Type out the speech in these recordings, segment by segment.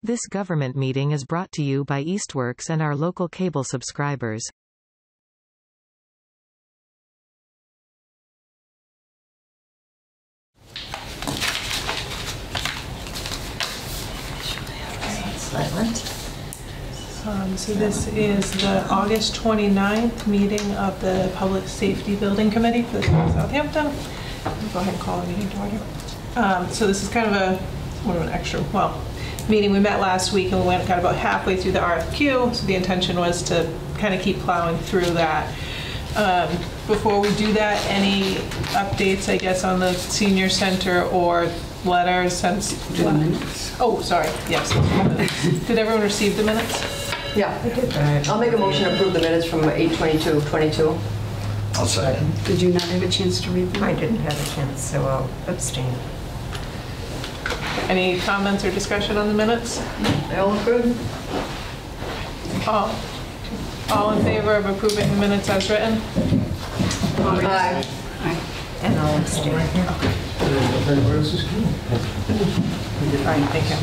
This government meeting is brought to you by Eastworks and our local cable subscribers. So this is the August 29th meeting of the Public Safety Building Committee for the city of Southampton. I'll go ahead and call the meeting to order. So this is kind of an extra meeting. We met last week and we got about halfway through the RFQ, so the intention was to kind of keep plowing through that. Before we do that, any updates, I guess, on the senior center or letters since the minutes? Oh, sorry. Yes. Did everyone receive the minutes? Yeah, I did. I'll make a motion to approve the minutes from 8/22/22. I'll second. Did you not have a chance to read them? I didn't have a chance, so I'll abstain. Any comments or discussion on the minutes? They all look good. All in favor of approving the minutes as written? Aye. Aye. And I'll abstain. Fine, thank you.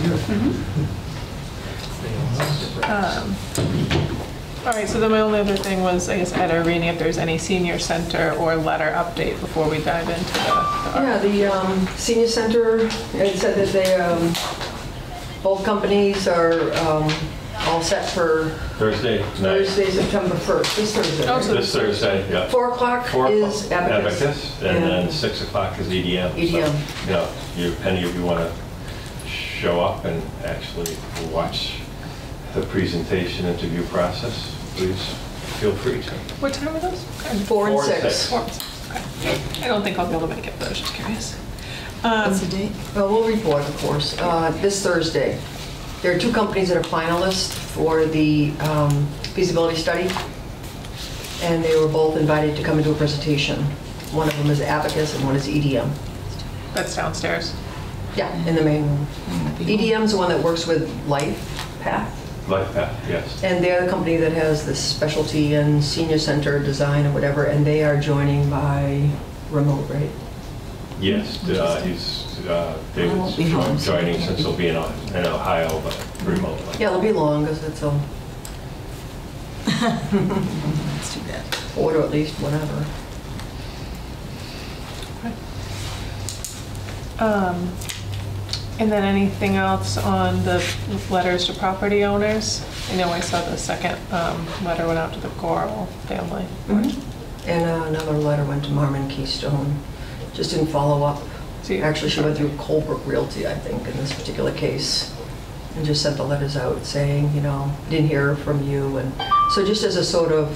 All right, so then my only other thing was, I guess, Ed or Rini, if there's any senior center or letter update before we dive into the senior center, it said that they, both companies are all set for Thursday night. Thursday, September 1st. This Thursday. Oh, so This Thursday, yeah. 4 o'clock is Abacus. And then 6 o'clock is EDM. EDM. So, if any of you want to show up and actually watch the presentation interview process, please feel free to. What time are those? 4 and 4 and 6. 6. Okay. I don't think I'll be able to make it, but I was just curious. What's the date? Well, we'll report, of course. This Thursday. There are 2 companies that are finalists for the feasibility study, and they were both invited to come and do a presentation. One of them is Abacus and one is EDM. That's downstairs. Yeah, in the main room. EDM's the one that works with LifePath. LifePath, yes. And they're the company that has the specialty in senior center design or whatever, and they are joining by remote, right? Yes, David's joining since he'll be in Ohio, but remotely. Yeah, it'll be long because it's a That's too bad. order at least, whatever. And then anything else on the letters to property owners? I know I saw the second letter went out to the Coral family. Mm-hmm. And another letter went to Marmon Keystone. Just didn't follow up. Actually, she went through Colebrook Realty, I think, in this particular case, and just sent the letters out saying, didn't hear from you. And so just as a sort of,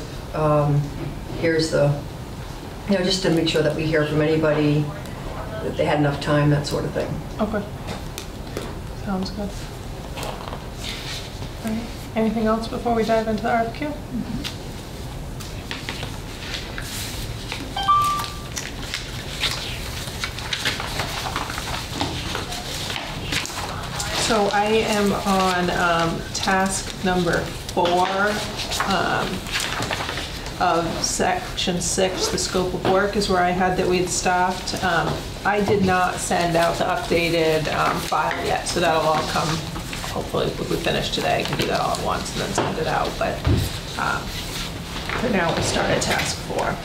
here's the, just to make sure that we hear from anybody, that they had enough time, that sort of thing. Okay. Sounds good. All right. Anything else before we dive into the RFQ? Mm-hmm. So I am on task number 4 of section 6, the scope of work is where I had that we'd stopped. I did not send out the updated file yet, so that'll all come, hopefully, if we finish today, I can do that all at once and then send it out. But for now, we start at task 4.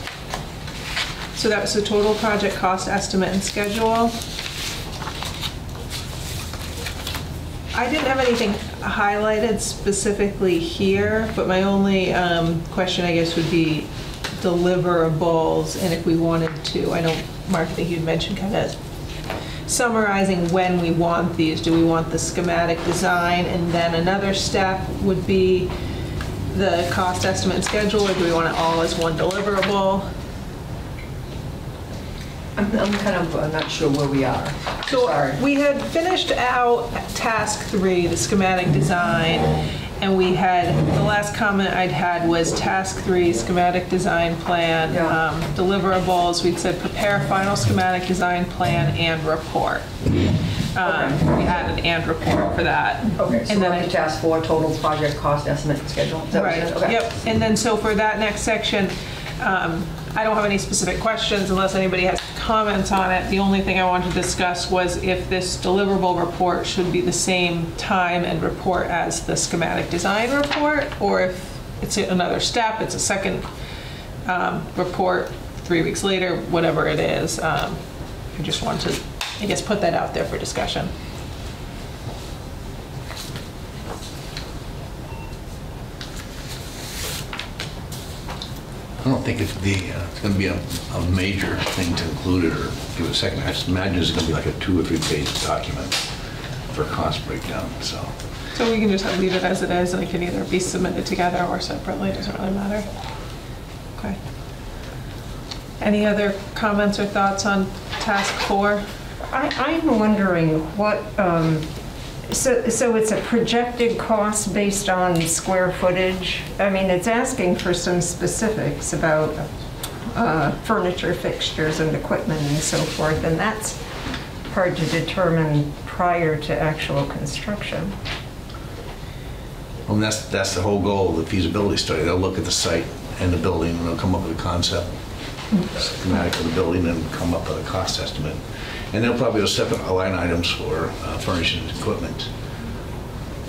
So that was the total project cost estimate and schedule. I didn't have anything highlighted specifically here, but my only question, I guess, would be deliverables, and if we wanted to. I know, Mark, I think you'd mentioned kind of summarizing when we want these. Do we want the schematic design, and then another step would be the cost estimate and schedule, or do we want it all as one deliverable? I'm kind of not sure where we are. So Sorry. we had finished out task 3, the schematic design, and we had, the last comment I'd had was task 3, schematic design plan, deliverables. We'd said prepare final schematic design plan and report. We added and report for that. Okay, so and then we're on to task 4, total project cost estimate and schedule. Is that what you right. said? Okay. Yep. And then so for that next section, I don't have any specific questions unless anybody has comments on it. The only thing I wanted to discuss was if this deliverable report should be the same time and report as the schematic design report, or if it's another step, it's a second report 3 weeks later, whatever it is. I just wanted to, I guess, put that out there for discussion. I don't think it's going to be a major thing to include it or give it a second. I just imagine it's going to be like a 2 or 3 page document for cost breakdown. So we can just leave it as it is, and it can either be submitted together or separately. It doesn't really matter. Okay. Any other comments or thoughts on task 4? I'm wondering what, so it's a projected cost based on square footage. I mean, it's asking for some specifics about furniture, fixtures, and equipment and so forth, and that's hard to determine prior to actual construction. well, that's the whole goal of the feasibility study. They'll look at the site and the building, and they'll come up with a concept, schematic of the building, and come up with a cost estimate. And they'll probably have separate line items for furnishing equipment.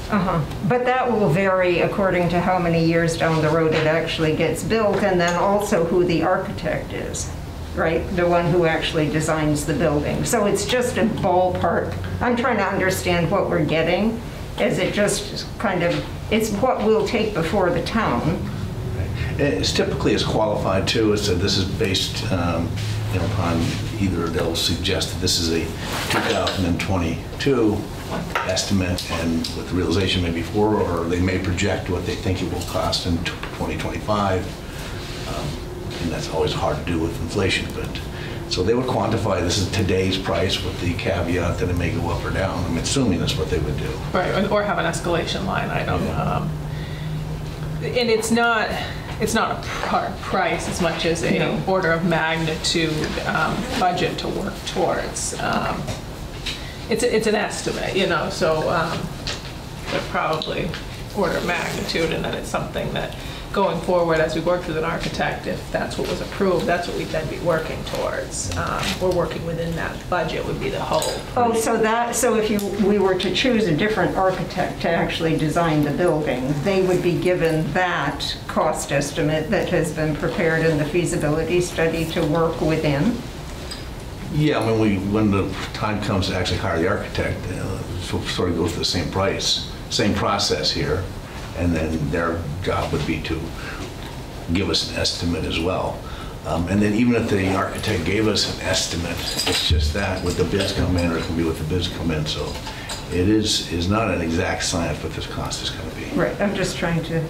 But that will vary according to how many years down the road it actually gets built, and then also who the architect is, right? The one who actually designs the building. So it's just a ballpark. I'm trying to understand what we're getting. Is it just kind of, it's what we'll take before the town. It's typically as qualified too, as that this is based upon either they'll suggest that this is a 2022 estimate and with realization maybe 4, or they may project what they think it will cost in 2025. And that's always hard to do with inflation, but so they would quantify this is today's price with the caveat that it may go up or down. I'm assuming that's what they would do. Right, or have an escalation line item. Yeah. And it's not a hard price as much as a order of magnitude budget to work towards. It's an estimate, so but probably order of magnitude, and then it's something that going forward as we work with an architect, if that's what was approved, that's what we'd then be working towards. We're working within that budget would be the hope. Oh, so if we were to choose a different architect to actually design the building, they would be given that cost estimate that has been prepared in the feasibility study to work within? Yeah, I mean, when the time comes to actually hire the architect, sort of goes for the same price, same process here, and then their job would be to give us an estimate as well. And then even if the architect gave us an estimate, it's just that with the bids come in, or it can be with the bids come in. So it is not an exact science what this cost is going to be. Right, I'm just trying to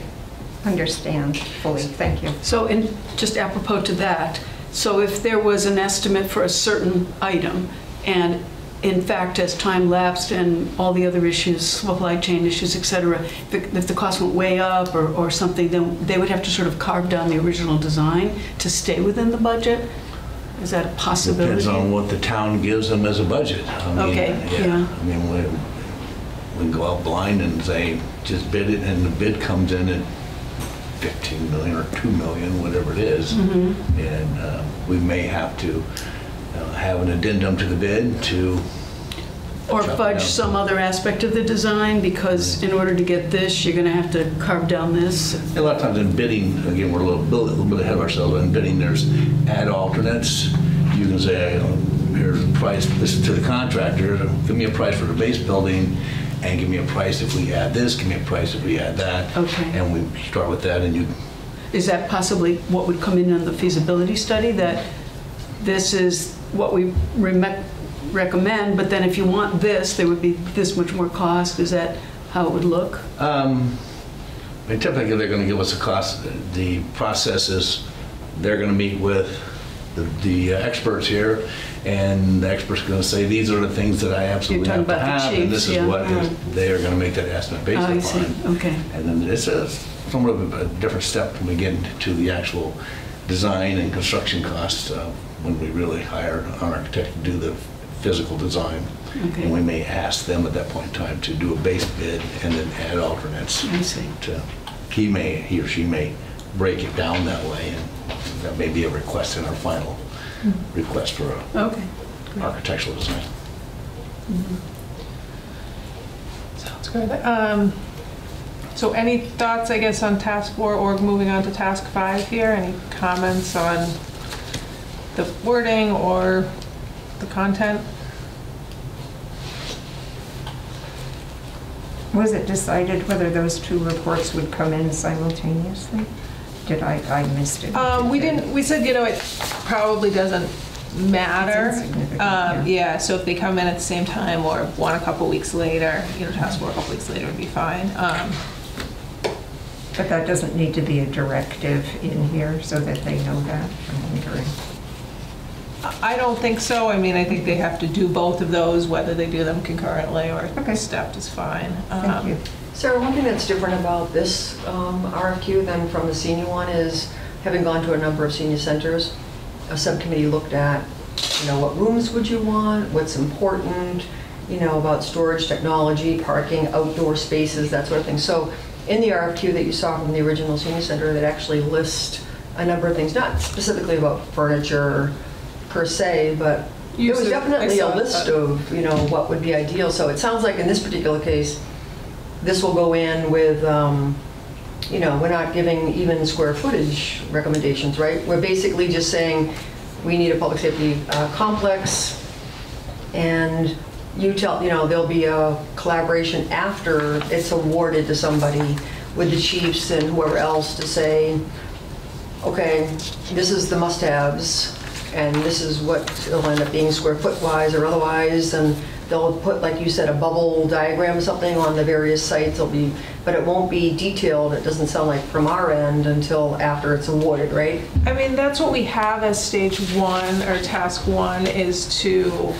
understand fully. Thank you. So, and just apropos to that, so if there was an estimate for a certain item, and in fact, as time lapsed and all the other issues, supply chain issues, et cetera, if the cost went way up or something, then they would have to sort of carve down the original design to stay within the budget? Is that a possibility? Depends on what the town gives them as a budget. I mean, Okay, yeah. I mean, we go out blind and say, just bid it, and the bid comes in at 15 million or 2 million, whatever it is. Mm-hmm. And we may have to have an addendum to the bid to... Or fudge some other aspect of the design, because in order to get this, you're going to have to carve down this. A lot of times in bidding, again, we're a little bit ahead of ourselves. In bidding, there's add alternates. You can say, here's the price, listen to the contractor, give me a price for the base building, and give me a price if we add this, give me a price if we add that. Okay. And we start with that, and you... Is that possibly what would come in the feasibility study, that this is what we recommend, but then if you want this, there would be this much more cost? Is that how it would look? Typically, they're going to give us a cost. The process is they're going to meet with the experts here, and the experts are going to say, these are the things that I absolutely have to have, and this is what they are going to make that estimate based upon. I see. Okay. And then it's somewhat of a different step when we get into the actual design and construction costs when we really hire an architect to do the physical design. Okay. And we may ask them at that point in time to do a base bid and then add alternates. I see. He or she may break it down that way, and that may be a request in our final request for a Okay. architectural design. Sounds good. So any thoughts, I guess, on task 4 or moving on to task 5 here? Any comments on the wording or the content? Was it decided whether those 2 reports would come in simultaneously? I missed it? We didn't, we said, it probably doesn't matter. It's insignificant, Yeah, so if they come in at the same time or one a couple weeks later, task 4 a couple weeks later would be fine. But that doesn't need to be a directive in here so that they know that, I'm wondering. I don't think so. I mean, I think they have to do both of those, whether they do them concurrently or Okay. stepped is fine. Thank you. Sarah, one thing that's different about this RFQ than from the senior one is, having gone to a number of senior centers, a subcommittee looked at, what rooms would you want, what's important, about storage technology, parking, outdoor spaces, that sort of thing. So in the RFQ that you saw from the original senior center, that actually lists a number of things, not specifically about furniture per se, but there was definitely a list of, what would be ideal. So it sounds like in this particular case, this will go in with, we're not giving even square footage recommendations, right? We're basically just saying we need a public safety complex, and there'll be a collaboration after it's awarded to somebody with the chiefs and whoever else to say, okay, this is the must-haves, and this is what it'll end up being square foot-wise or otherwise, and they'll put, like you said, a bubble diagram or something on the various sites. But it won't be detailed, it doesn't sound like, from our end until after it's awarded, right? I mean, that's what we have as stage 1 or task 1 is to,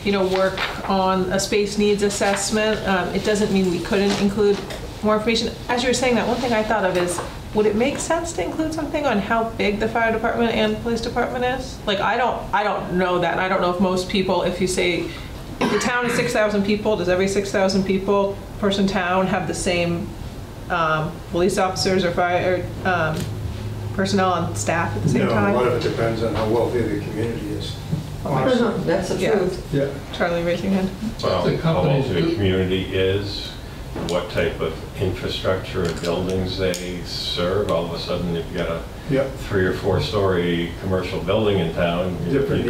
work on a space needs assessment. It doesn't mean we couldn't include more information. As you were saying that, one thing I thought of is, would it make sense to include something on how big the fire department and police department is? Like, I don't know that. And I don't know if most people, if you say, if the town is 6,000 people, does every 6,000 people person town have the same police officers or fire personnel on staff at the same time? No, a lot of it depends on how wealthy the community is. Honestly. That's the truth. Yeah. Charlie raising hand. Well, how wealthy the community is, what type of infrastructure and buildings they serve. All of a sudden, if you've got a 3 or 4 story commercial building in town, different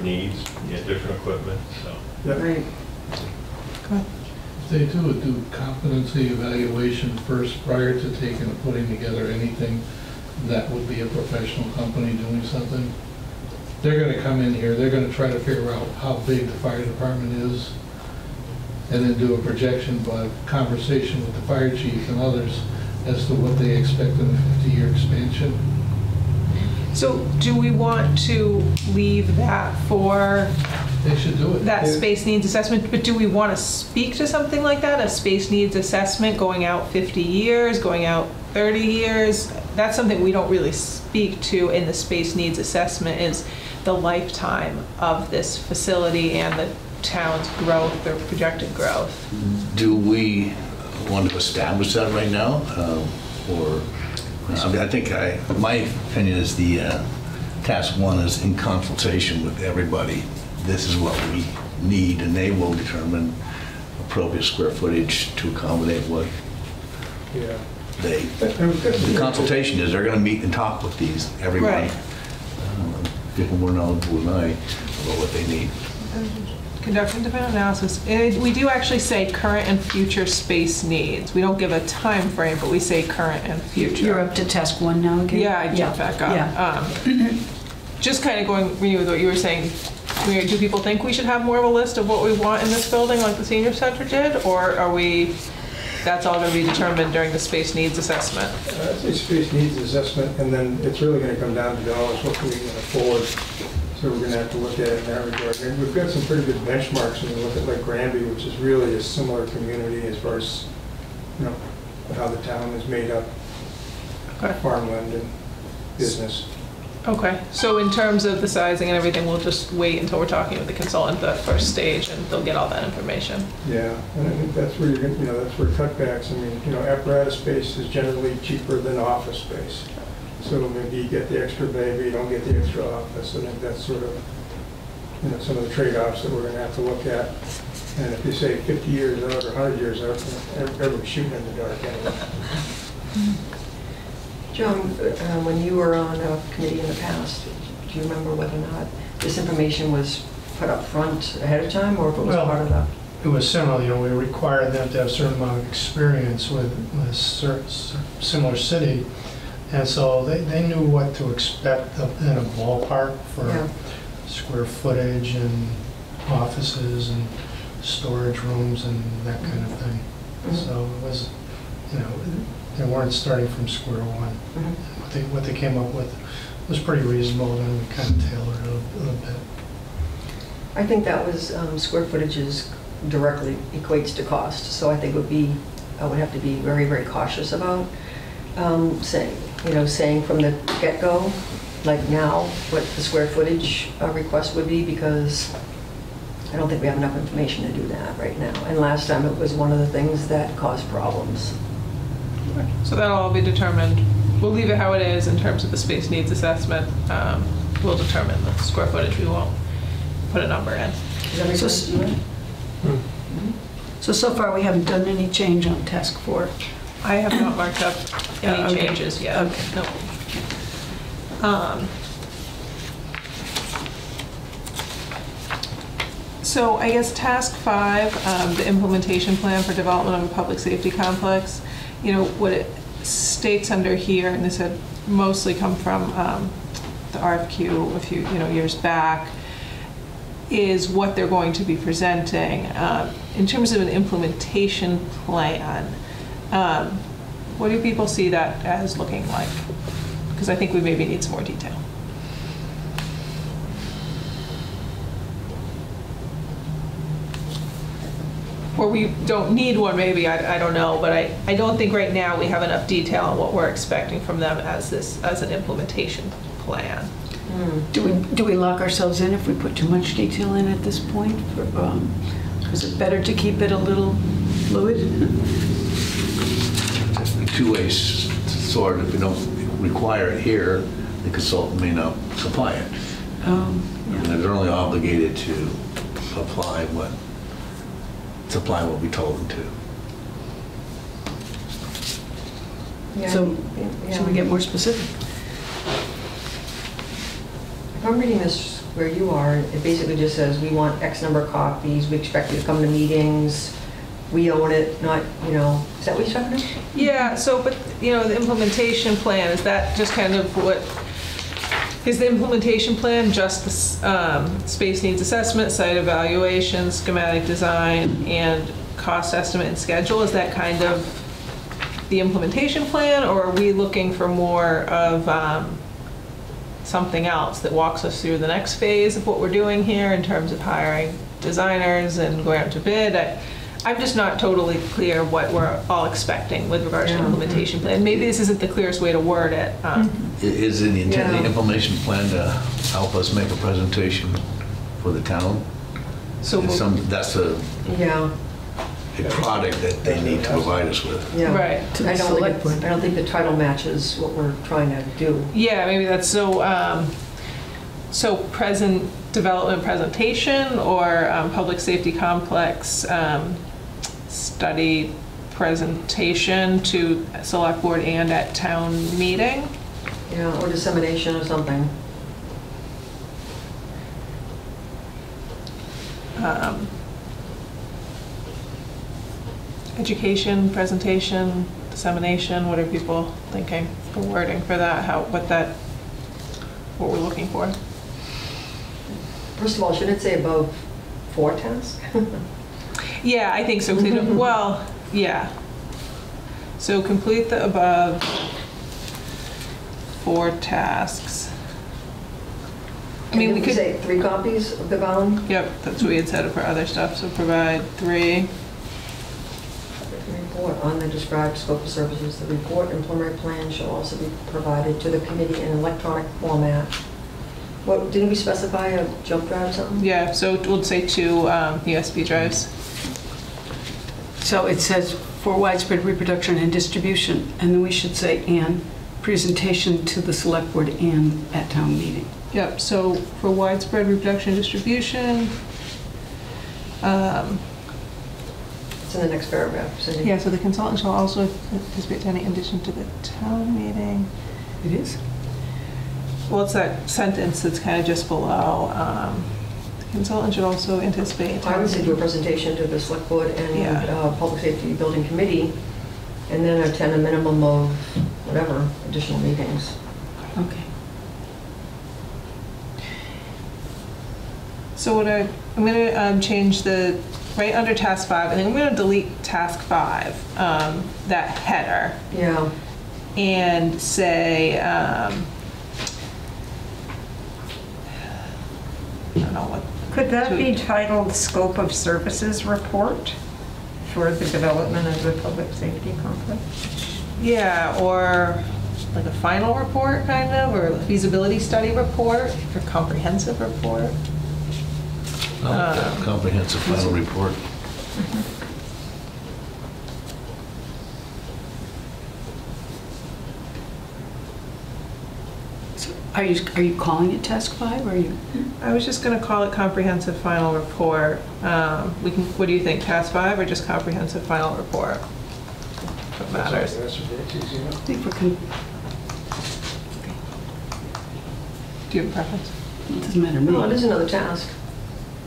needs, you get different equipment. So. Right. If they do competency evaluation first prior to putting together anything, that would be a professional company doing something. They're going to come in here, they're going to try to figure out how big the fire department is, and then do a projection by conversation with the fire chief and others as to what they expect in a 50-year expansion. So do we want to leave that for They should do it. that space needs assessment? But do we want to speak to something like that? A space needs assessment going out 50 years, going out 30 years? That's something we don't really speak to in the space needs assessment, is the lifetime of this facility and the town's growth or projected growth. Do we want to establish that right now? Or, I think my opinion is the task 1 is in consultation with everybody. This is what we need, and they will determine appropriate square footage to accommodate what the consultation is. They're going to meet and talk with everyone. Right. People more knowledgeable than I about what they need. Conduct independent analysis. We do actually say current and future space needs. We don't give a time frame, but we say current and future. You're up to task 1 now again? Yeah, I jumped back up. Yeah. Just kind of going with what you were saying, do people think we should have more of a list of what we want in this building like the senior center did? Or are we, that's all going to be determined during the space needs assessment? I'd say space needs assessment, and then it's really going to come down to dollars, what can we afford. So we're going to have to look at it in that regard. And we've got some pretty good benchmarks when we look at like Granby, which is really a similar community as far as, how the town is made up, farmland and business. Okay, so in terms of the sizing and everything, we'll just wait until we're talking with the consultant the first stage, and they'll get all that information. Yeah, and I think that's where you're going, that's where cutbacks. I mean, apparatus space is generally cheaper than office space. So maybe you get the extra bay, but you don't get the extra office. I think that's sort of, you know, some of the trade-offs that we're going to have to look at. And if you say 50 years out or 100 years out, everybody's shooting in the dark anyway. John, when you were on a committee in the past, do you remember whether or not this information was put up front ahead of time, or if it was part of that? It was similar. You know, we required them to have a certain amount of experience with a similar city, and so they knew what to expect in a ballpark for square footage and offices and storage rooms and that kind of thing. Mm-hmm. So it was, you know, they weren't starting from square one. Mm-hmm. What they came up with was pretty reasonable, and we kind of tailored it a little bit. I think that was square footages directly equates to cost, so I think I would have to be very, very cautious about saying from the get-go, like now, what the square footage request would be, because I don't think we have enough information to do that right now. And last time it was one of the things that caused problems. So that'll all be determined. We'll leave it how it is in terms of the space needs assessment. We'll determine the square footage. We won't put a number in. Does that make sense to you? So far we haven't done any change on task 4. I have not marked up any changes yet. Okay. Nope. So I guess task 5, the implementation plan for development of a public safety complex. You know, what it states under here, and this had mostly come from the RFQ a few years back, is what they're going to be presenting. In terms of an implementation plan, what do people see that as looking like? Because I think we maybe need some more detail. Or we don't need one, maybe, I don't know, but I don't think right now we have enough detail on what we're expecting from them as an implementation plan. Do we lock ourselves in if we put too much detail in at this point? Is it better to keep it a little fluid? Two ways, sort of. If we don't require it here, the consultant may not supply it. And they're only obligated to supply what we told them to. Yeah, So should we get more specific? If I'm reading this where you are, it basically just says we want X number of copies, we expect you to come to meetings, we own it, not, is that what you're talking about? Yeah, so, but, the implementation plan, is that just kind of what, is the implementation plan just the space needs assessment, site evaluation, schematic design, and cost estimate and schedule? Is that kind of the implementation plan, or are we looking for more of something else that walks us through the next phase of what we're doing here in terms of hiring designers and going out to bid? I'm just not totally clear what we're all expecting with regards to implementation plan. Maybe this isn't the clearest way to word it. Is it the intent of the implementation plan to help us make a presentation for the town? So that's a product that they need to provide us with. Yeah. Right. I don't think the title matches what we're trying to do. Yeah, maybe that's so present development presentation, or public safety complex study presentation to select board and at town meeting. Yeah, or dissemination or something. Education, presentation, dissemination, what are people thinking for wording for that? What we're looking for? First of all, shouldn't it say above 4 tasks? Yeah, I think so. Well, yeah. So complete the above 4 tasks. I mean, we could say 3 copies of the bound. Yep, that's what we had said for other stuff. So provide 3. Report on the described scope of services. The report and preliminary plan shall also be provided to the committee in electronic format. What, didn't we specify a jump drive or something? Yeah, so we'll say 2 USB drives. So it says for widespread reproduction and distribution, and then we should say and. presentation to the select board and at town meeting. Yep, so for widespread reproduction and distribution, It's in the next paragraph, Cindy. yeah, so the consultant shall also participate in addition to the town meeting. It is? Well, it's that sentence that's kind of just below. The consultant should also anticipate. I would say do a presentation to the select board and Yeah. Public Safety Building Committee, and then attend a minimum of whatever additional meetings. Okay. So what I'm going to change the, right under task 5, and then I'm going to delete task 5, that header, Yeah. and say, I don't know what. Could that be titled Scope of Services Report for the development of the public safety complex? Yeah, or like a final report, kind of, or a feasibility study report, or comprehensive report. Comprehensive final report. So are you calling it task 5, or are you? I was just going to call it comprehensive final report. We can. What do you think, task 5 or just comprehensive final report? What matters? That's easy I enough. think we can. Do you have a preference? It doesn't matter to me. Well, it is another task.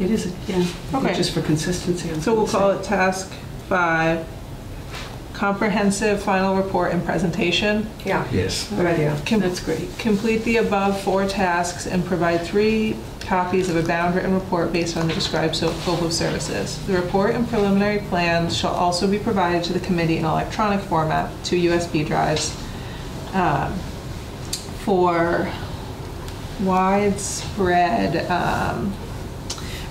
It is, yeah. Okay. Just for consistency. So we'll call it task 5, comprehensive final report and presentation. Yeah. Yes. Good idea. That's great. Complete the above 4 tasks and provide 3 copies of a bound written report based on the described scope of services. The report and preliminary plans shall also be provided to the committee in electronic format, 2 USB drives, for widespread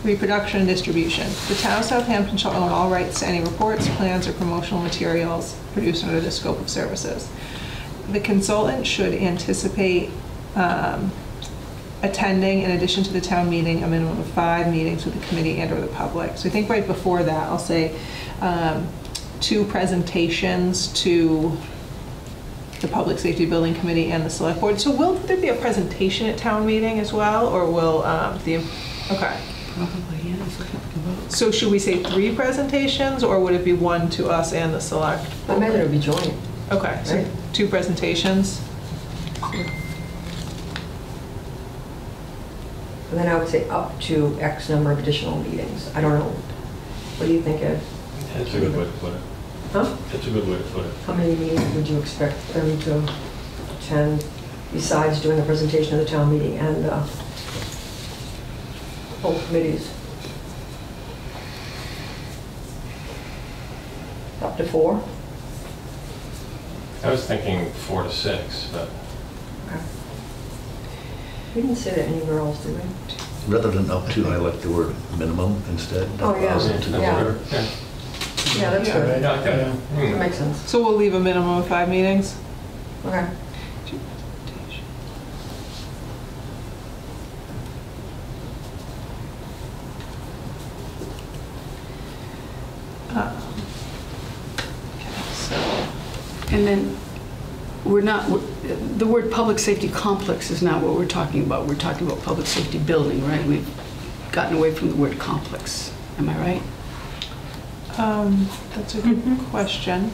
reproduction and distribution. The town of Southampton shall own all rights to any reports, plans, or promotional materials produced under the scope of services. The consultant should anticipate attending, in addition to the town meeting, a minimum of 5 meetings with the committee and/or the public. So I think right before that, I'll say 2 presentations to the Public Safety Building Committee and the Select Board. So will there be a presentation at town meeting as well, or will okay. Probably, yeah. So should we say 3 presentations, or would it be 1 to us and the Select? I imagine it would be joint. Okay, so Right. 2 presentations. And then I would say up to X number of additional meetings. I don't know. What do you think, Ed? That's a good way to put it. Huh? That's a good way to put it. How many meetings would you expect them to attend besides doing the presentation of the town meeting and both committees? Up to 4? I was thinking 4 to 6, but Okay. We didn't say that anywhere else, did we? Rather than up to, I like the word minimum instead. Oh, yeah. 1,000 to the Yeah. order. Yeah, that's good. Yeah, okay. That makes sense. So we'll leave a minimum of 5 meetings? Okay. And then the word public safety complex is not what we're talking about. We're talking about public safety building, right? We've gotten away from the word complex. Am I right? That's a good question.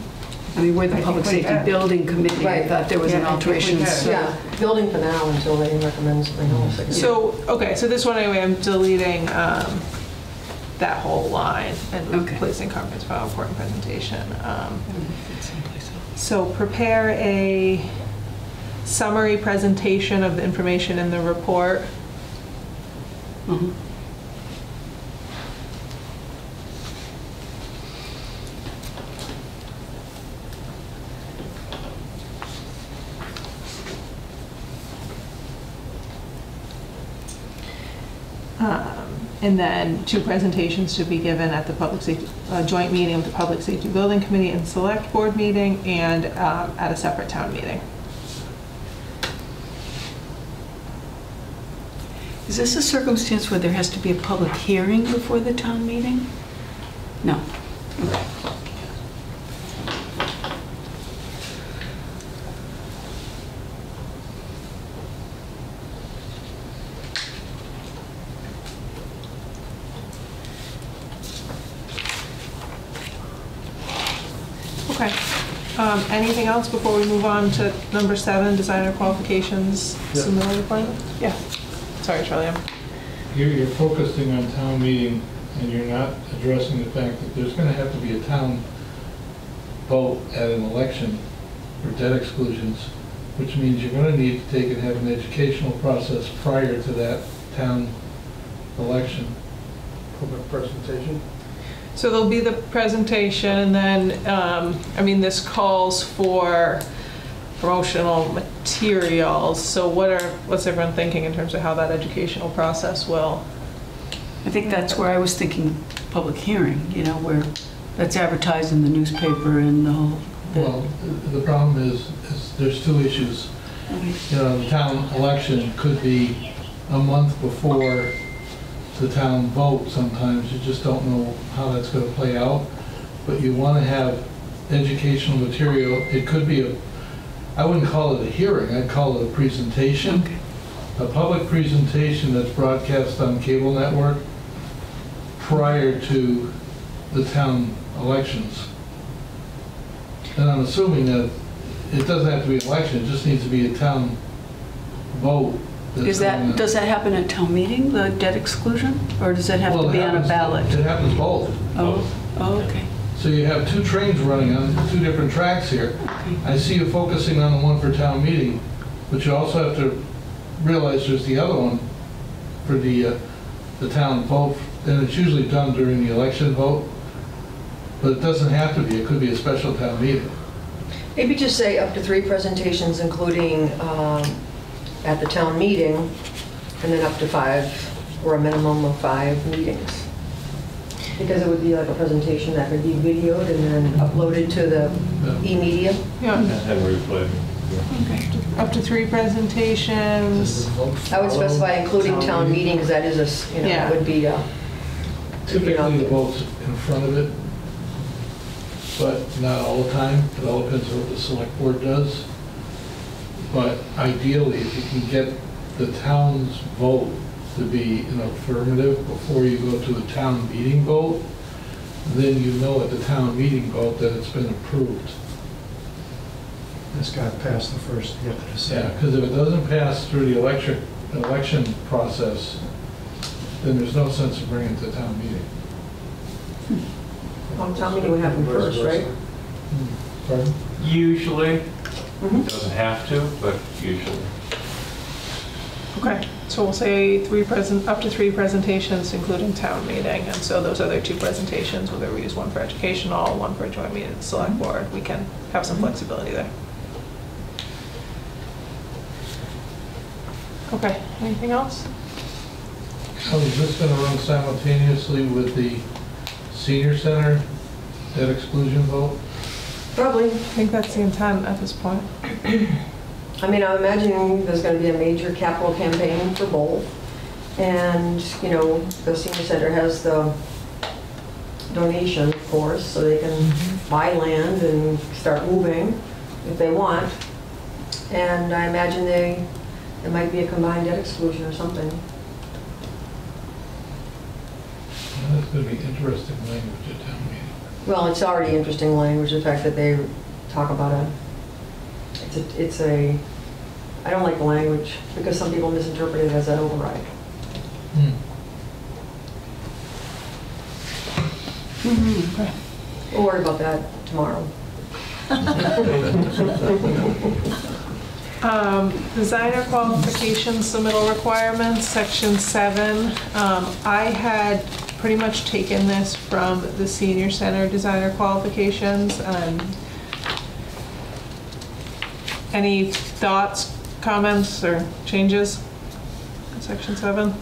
I mean, we're the I public think we safety have. building committee. I Right. thought there was an Yeah, I think we alteration. have. So Yeah, building for now until they recommend something else. So, okay, so this one anyway, I'm deleting that whole line and Okay. replacing conference file report and presentation. So prepare a summary presentation of the information in the report. Mhm. And then 2 presentations to be given at the public safety, joint meeting of the Public Safety Building Committee and Select Board meeting, and at a separate town meeting. Is this a circumstance where there has to be a public hearing before the town meeting? No. Okay. Anything else before we move on to number 7, designer qualifications, submittal requirement? Yeah. Sorry, Charlie. You're focusing on town meeting, and you're not addressing the fact that there's going to have to be a town vote at an election for debt exclusions, which means you're going to need to take and have an educational process prior to that town election. Public presentation. So there'll be the presentation, and then, I mean, this calls for promotional materials. So what's everyone thinking in terms of how that educational process will? I think that's where I was thinking public hearing, you know, where that's advertised in the newspaper and the whole. Well, the problem is there's 2 issues. You know, the town election could be a month before the town vote sometimes. You just don't know how that's going to play out. But you want to have educational material. It could be I wouldn't call it a hearing, I'd call it a presentation. Okay. A public presentation that's broadcast on cable network prior to the town elections. And I'm assuming that it doesn't have to be an election, it just needs to be a town vote. Does that happen at town meeting, the debt exclusion? Or does that have to be on a ballot? It happens both. Oh, okay. So you have 2 trains running on 2 different tracks here. I see you focusing on the one for town meeting, but you also have to realize there's the other one for the town vote, and it's usually done during the election vote, but it doesn't have to be. It could be a special town meeting. Maybe just say up to 3 presentations, including at the town meeting, and then up to 5, or a minimum of 5 meetings. Because it would be like a presentation that could be videoed and then uploaded to the e-media. Yeah. And replayed. Okay. Up to 3 presentations. I would specify including town meetings, that is Yeah. would be Typically, the vote's in front of it, but not all the time. It all depends on what the select board does. But ideally, if you can get the town's vote to be an affirmative before you go to the town meeting vote, then you know at the town meeting vote that it's been approved. It's got to pass the first to get to the Yeah, second. because if it doesn't pass through the election process, then there's no sense of bringing it to town meeting. Town meeting would happen first, right? Pardon? Usually, Mhm. it doesn't have to, but usually. Okay, so we'll say up to 3 presentations, including town meeting, and so those other 2 presentations, whether we use one for educational, one for a joint meeting with the select board, we can have some flexibility there. Okay, anything else? So is this going to run simultaneously with the senior center debt exclusion vote? Probably. I think that's the intent at this point. I mean, I'm imagining there's going to be a major capital campaign for both. And, you know, the senior center has the donation, of course, so they can buy land and start moving if they want. And I imagine there might be a combined debt exclusion or something. Well, that's going to be interesting language at town meeting. Well, it's already interesting language, the fact that they talk about I don't like the language because some people misinterpret it as an override. Okay. We'll worry about that tomorrow. Designer qualifications, submittal requirements, section 7. I had pretty much taken this from the senior center designer qualifications. Any thoughts, comments, or changes in section 7?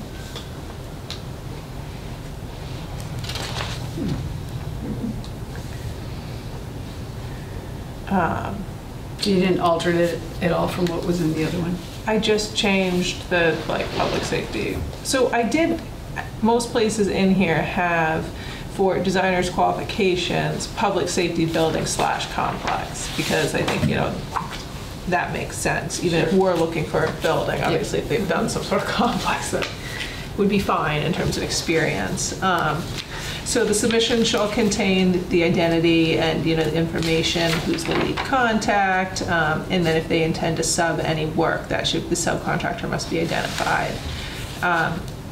You didn't alter it at all from what was in the other one? I just changed the public safety. So I did, most places in here have for designers qualifications, public safety building / complex, because I think, that makes sense. Even if we're looking for a building, obviously if they've done some sort of complex, that would be fine in terms of experience. So the submission shall contain the identity and, the information, who's the lead contact, and then if they intend to sub any work, the subcontractor must be identified.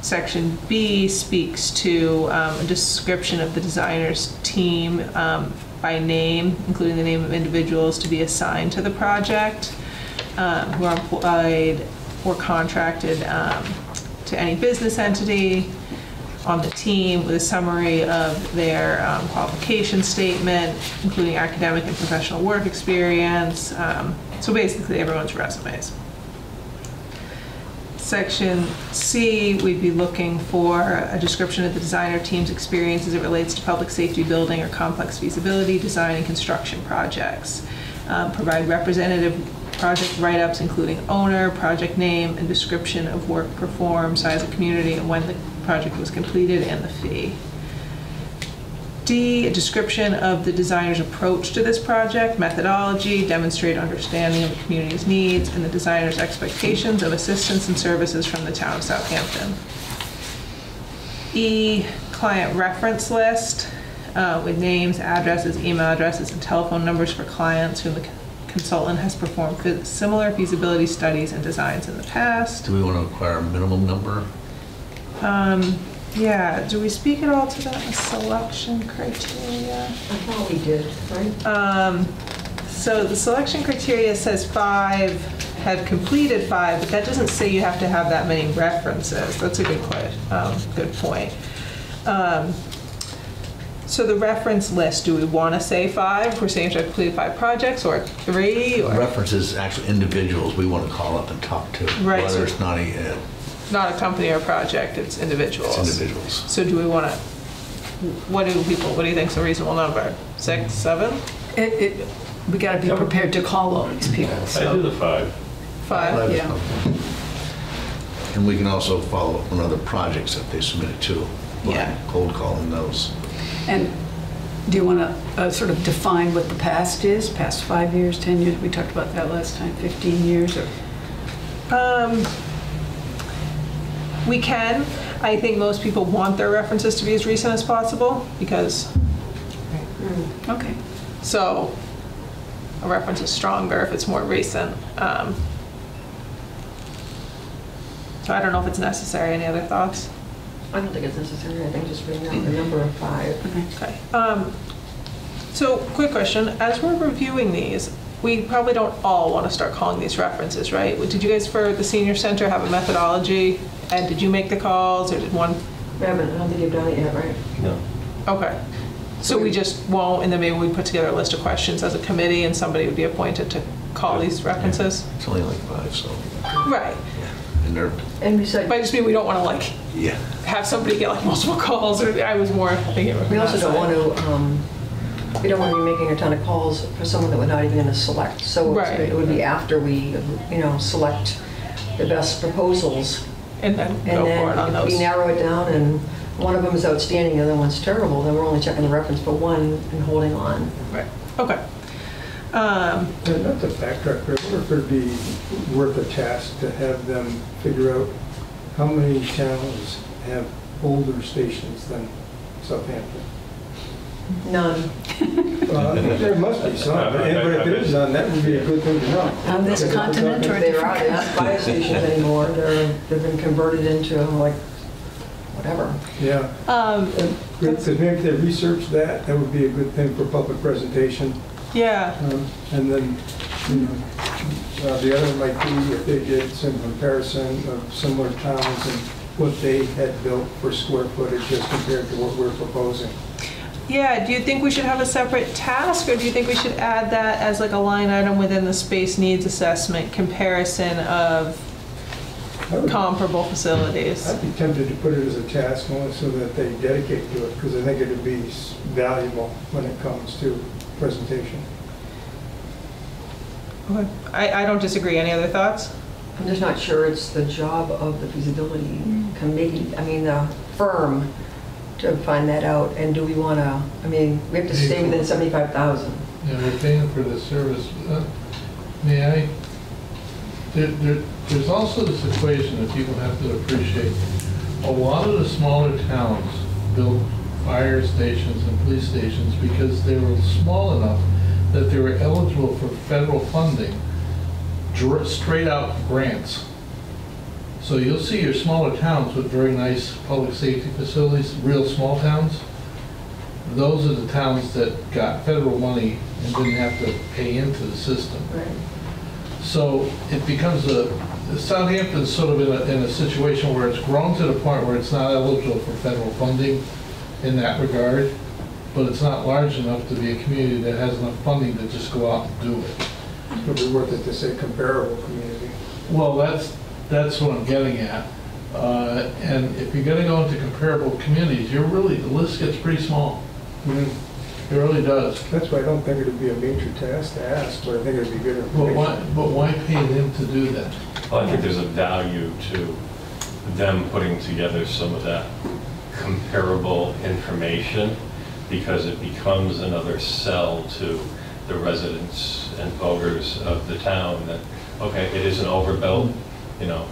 Section B speaks to a description of the designer's team by name, including the name of individuals to be assigned to the project, who are employed or contracted to any business entity on the team, with a summary of their qualification statement, including academic and professional work experience. So basically everyone's resumes. Section C, we'd be looking for a description of the designer team's experience as it relates to public safety building or complex feasibility, design, and construction projects. Provide representative project write-ups, including owner, project name, and description of work performed, size of community, and when the project was completed, and the fee. D, a description of the designer's approach to this project, methodology, demonstrate understanding of the community's needs, and the designer's expectations of assistance and services from the town of Southampton. E, client reference list with names, addresses, email addresses, and telephone numbers for clients whom the consultant has performed similar feasibility studies and designs in the past. Do we want to require a minimum number? Yeah, do we speak at all to that selection criteria? I thought we did, right? So the selection criteria says 5 have completed 5, but that doesn't say you have to have that many references. That's a good point. So the reference list, do we want to say 5? We're saying to have completed 5 projects, or 3? Or? References, actual individuals we want to call up and talk to. Right. Whether So it's not a company or a project, it's individuals. It's individuals. So do we want to, what do you think is a reasonable number? 6, 7? We got to be prepared to call all these people. So. I do the 5. 5? Yeah. And we can also follow up on other projects that they submitted to. Yeah. Cold calling those. And do you want to sort of define what the past is? Past 5 years, 10 years? We talked about that last time. 15 years? Or? We can. I think most people want their references to be as recent as possible because. Okay. So a reference is stronger if it's more recent. So I don't know if it's necessary. Any other thoughts? I don't think it's necessary. I think just bring out the number of 5. Okay. So quick question. As we're reviewing these, we probably don't all want to start calling these references, right? Did you guys for the senior center have a methodology? And did you make the calls or did one? We haven't. I don't think you've done it yet, right? No. Okay. So we just won't, and then maybe we put together a list of questions as a committee and somebody would be appointed to call these references? Yeah. It's only like 5, so. Right. Yeah. And besides, but I just mean we don't want to like have somebody get like multiple calls, or I was more thinking of we also don't want to, we don't want to be making a ton of calls for someone that we're not even going to select. So it would be after we, select the best proposals. And then go for it on those. If we narrow it down and one of them is outstanding, the other one's terrible, then we're only checking the reference for one and holding on. Right. Okay. Not to backtrack, but I wonder if it'd be worth a task to have them figure out how many towns have older stations than Southampton. None. There must be some, but if there is none, that would be a good thing to know. On this continent or a they're different not fire stations anymore. They've been converted into like whatever. Yeah. Because maybe if they research that, that would be a good thing for public presentation. Yeah. And then, the other might be if they did some comparison of similar towns and what they had built for square footage as compared to what we're proposing. Yeah, do you think we should have a separate task, or do you think we should add that as like a line item within the space needs assessment comparison of comparable facilities? I'd be tempted to put it as a task only so that they dedicate to it, because I think it would be valuable when it comes to presentation. Okay. I don't disagree. Any other thoughts? I'm just not sure it's the job of the feasibility committee, the firm, to find that out. And do we want to, we have to stay within 75,000. Yeah, we're paying for the service. May I? There's also this equation that people have to appreciate. A lot of the smaller towns build fire stations and police stations because they were small enough that they were eligible for federal funding, straight out grants. So you'll see your smaller towns with very nice public safety facilities, real small towns. Those are the towns that got federal money and didn't have to pay into the system. Right. So it becomes Southampton's sort of in a situation where it's grown to the point where it's not eligible for federal funding in that regard, but it's not large enough to be a community that has enough funding to just go out and do it. It would be worth it to say comparable community. Well, that's what I'm getting at. And if you're going to go into comparable communities, the list gets pretty small. It really does. That's why I don't think it would be a major task to ask, but I think it would be good information. But why pay them to do that? Well, I think there's a value to them putting together some of that comparable information because it becomes another sell to the residents and voters of the town that, okay, it isn't overbuilt, you know,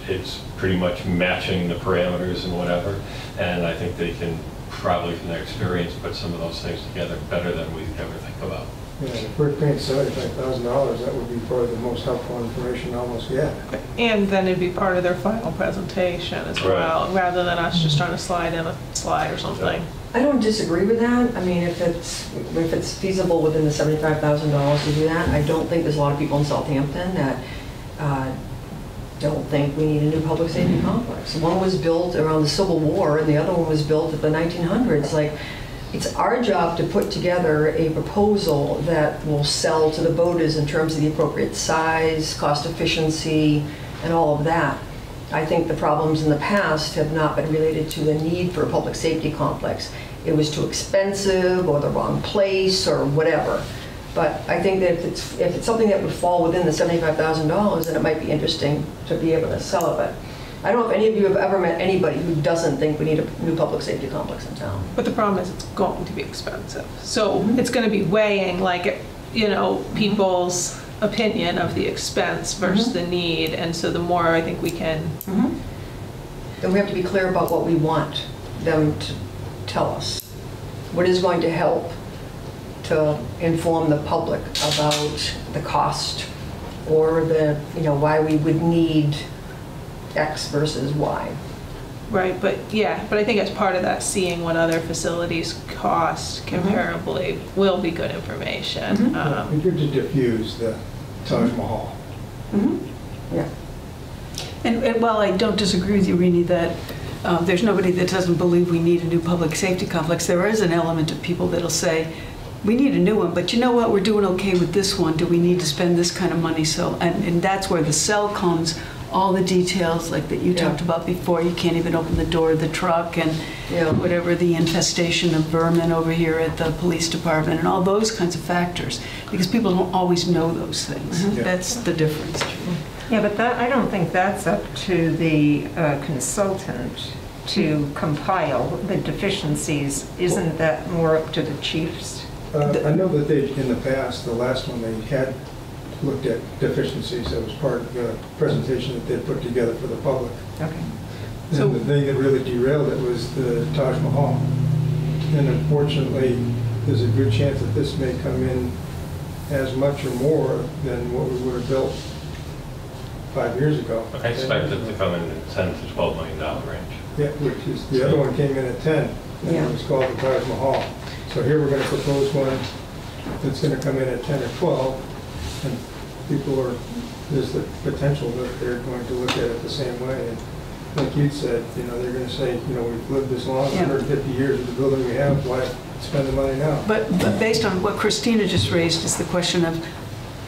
it's pretty much matching the parameters and whatever, and I think they can probably from their experience put some of those things together better than we could ever think about. Yeah, if we're paying $75,000, that would be probably the most helpful information almost yet. And then it'd be part of their final presentation as well, rather than us just trying to slide in a slide or something. I don't disagree with that. I mean, if it's feasible within the $75,000 to do that, I don't think there's a lot of people in Southampton that don't think we need a new public safety complex. One was built around the Civil War, and the other one was built at the 1900s. Like, it's our job to put together a proposal that will sell to the voters in terms of the appropriate size, cost efficiency, and all of that. I think the problems in the past have not been related to the need for a public safety complex. It was too expensive or the wrong place or whatever. But I think that if it's something that would fall within the $75,000, then it might be interesting to be able to sell it. But I don't know if any of you have ever met anybody who doesn't think we need a new public safety complex in town. But the problem is it's going to be expensive. So it's going to be weighing, like, you know, people's opinion of the expense versus the need. And so the more I think we can... Then we have to be clear about what we want them to tell us. What is going to help to inform the public about the cost or the, you know, why we would need X versus Y. Right, but yeah, but I think as part of that, seeing what other facilities cost comparably will be good information. It's good to diffuse the Taj Mahal. Yeah. And while I don't disagree with you, Rini, that there's nobody that doesn't believe we need a new public safety complex, there is an element of people that'll say, we need a new one, but you know what, we're doing okay with this one. Do we need to spend this kind of money? So, and that's where the sell comes, all the details like that you talked about before. You can't even open the door of the truck and whatever, the infestation of vermin over here at the police department and all those kinds of factors, because people don't always know those things. That's the difference. Yeah, but I don't think that's up to the consultant to compile the deficiencies. Isn't that more up to the chiefs? I know that they, in the past, the last one, they had looked at deficiencies. That was part of the presentation that they put together for the public. Okay. So the thing that really derailed it was the Taj Mahal. And unfortunately, there's a good chance that this may come in as much or more than what we would have built 5 years ago. I expect it to come in the $10 to $12 million range. Yeah, which is, the other one came in at 10, and it was called the Taj Mahal. So here we're going to propose one that's going to come in at 10 or 12, and people are, there's the potential that they're going to look at it the same way. And like you said, you know, they're going to say, you know, we've lived this long, 150 years with the building we have, why spend the money now? But based on what Christina just raised is the question of,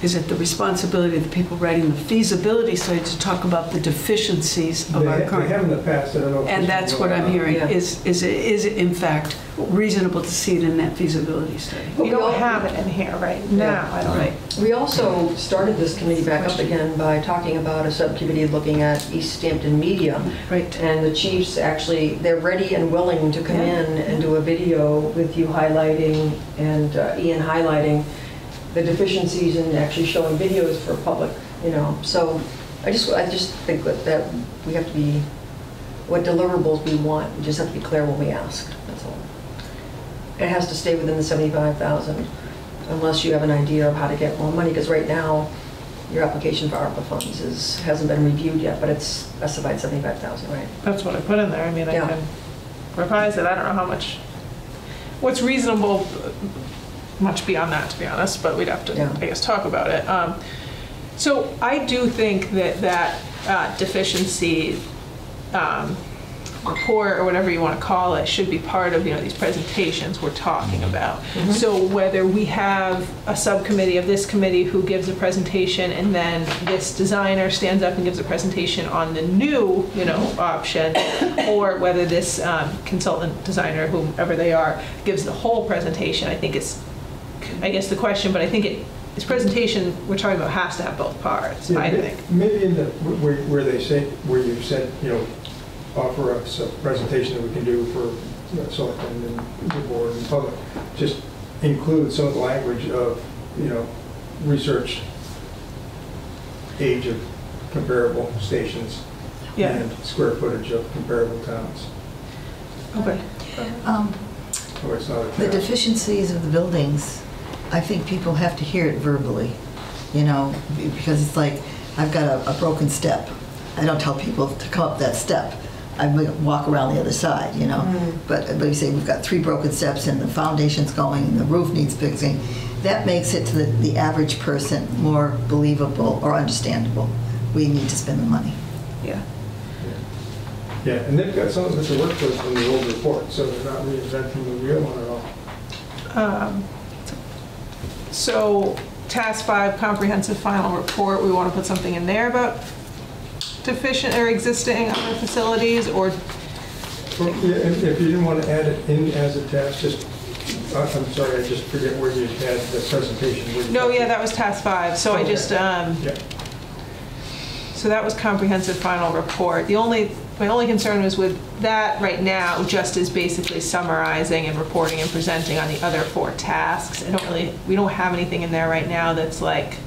is it the responsibility of the people writing the feasibility study to talk about the deficiencies of our current? They have in the past, I don't know. And that's what I'm hearing, is it in fact reasonable to see it in that feasibility study? We don't have it in here right now, I don't know. We also started this committee back up again by talking about a subcommittee looking at East Hampton media. Right. And the chiefs actually, they're ready and willing to come in and do a video with you highlighting and Ian highlighting the deficiencies and actually showing videos for public, you know. So I just think that we have to be what deliverables we want. We just have to be clear when we ask, that's all. It has to stay within the 75,000 unless you have an idea of how to get more money, because right now, your application for ARPA funds hasn't been reviewed yet, but it's specified 75,000, right? That's what I put in there. I mean, I Yeah. can revise it. I don't know how much, what's reasonable, much beyond that, to be honest, but we'd have to, Yeah. I guess, talk about it. So I do think that deficiency report, or whatever you want to call it, should be part of, these presentations we're talking about. So whether we have a subcommittee of this committee who gives a presentation, and then this designer stands up and gives a presentation on the new, option, or whether this consultant designer, whomever they are, gives the whole presentation, I think is, I guess, the question, but I think this presentation we're talking about has to have both parts, I think. Maybe in the, where they say, where you said, offer us a presentation that we can do for selectmen and the board and public, just include some of the language of, researched age of comparable stations and square footage of comparable towns. Okay. Or it's not a The deficiencies of the buildings, I think people have to hear it verbally, because it's like, I've got a broken step. I don't tell people to come up that step. I walk around the other side, But you say we've got 3 broken steps and the foundation's going and the roof needs fixing. That makes it to the average person more believable or understandable. We need to spend the money. Yeah. Yeah, and they've got some of it to work with from the old report, so they're not reinventing the wheel on it all. So task 5, comprehensive final report, we want to put something in there about deficient or existing other facilities, or? Well, yeah, if you didn't want to add it in as a task, just, I'm sorry, I just forget where you had the presentation. No, yeah, that was task 5, so I just, so that was comprehensive final report. My only concern was with that right now, just is basically summarizing and reporting and presenting on the other 4 tasks. We don't have anything in there right now that's like,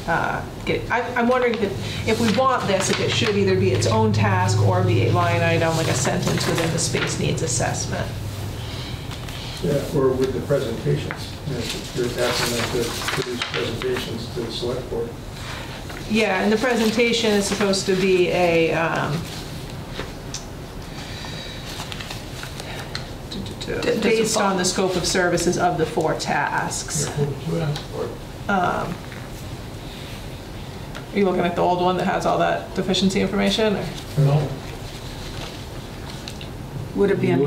I'm wondering if we want this, if it should either be its own task or be a line item, like a sentence within the space needs assessment. Yeah, or with the presentations. You're asking them to produce presentations to the select board. Yeah, and the presentation is supposed to be based on the scope of services of the 4 tasks. Are you looking at the old one that has all that deficiency information? Or? No. Would it be on?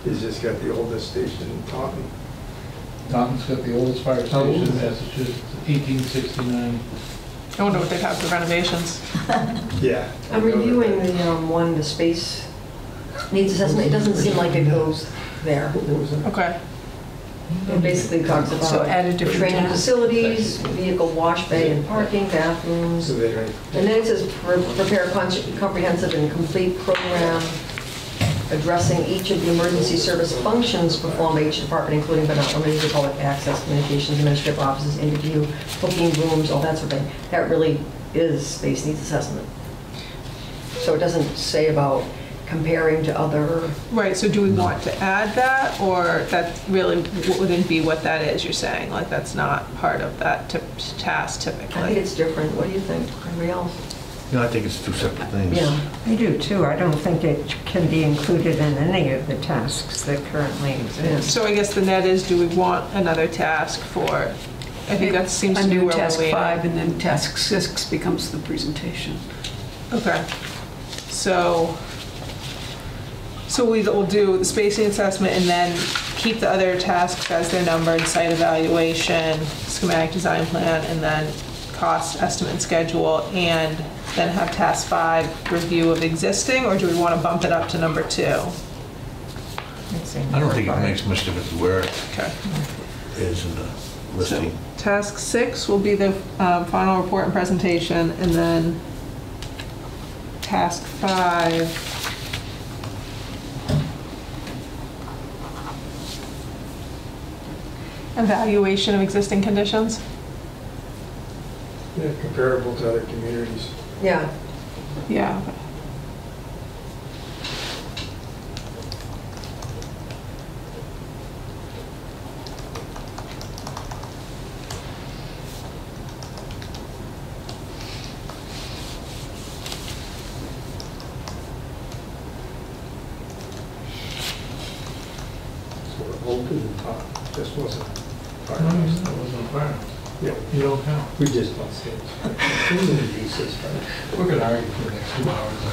He's just got the oldest station in Taunton. Taunton's got the oldest fire station in Massachusetts, 1869. I wonder what they'd have for renovations. Yeah. I'm reviewing the space needs assessment. It doesn't seem like it goes there. Okay. It basically talks about So add a different training task. facilities, vehicle wash bay and parking, bathrooms. So they don't. And then it says prepare a comprehensive and complete program addressing each of the emergency service functions performed by each department, including but not limited to public access, communications, administrative offices, interview, booking rooms, all that sort of thing. That really is space needs assessment. So it doesn't say about comparing to other. Right, so do we want to add that, or that really wouldn't be what that is, you're saying? Like, that's not part of that task typically? I think it's different. What do you think? Anybody else? I think it's 2 separate things. Yeah. I do too. I don't think it can be included in any of the tasks that currently exist. So I guess the net is, do we want another task for, I think that seems to be where we're task waiting. 5, and then task 6 becomes the presentation. Okay. So we'll do the spacing assessment and then keep the other tasks as they're numbered, site evaluation, schematic design plan, and then cost estimate and schedule, and then have task 5 review of existing, or do we want to bump it up to number 2? I don't think it makes much difference where it Okay. is in the listing. Task 6 will be the final report and presentation, and then task 5 evaluation of existing conditions. Yeah, comparable to other communities. Yeah. Yeah. talk. Just wasn't part No, of that it. wasn't fair. Yeah, You don't count. we just don't see it. Too many uses, right? We're gonna argue for the next 2 hours, I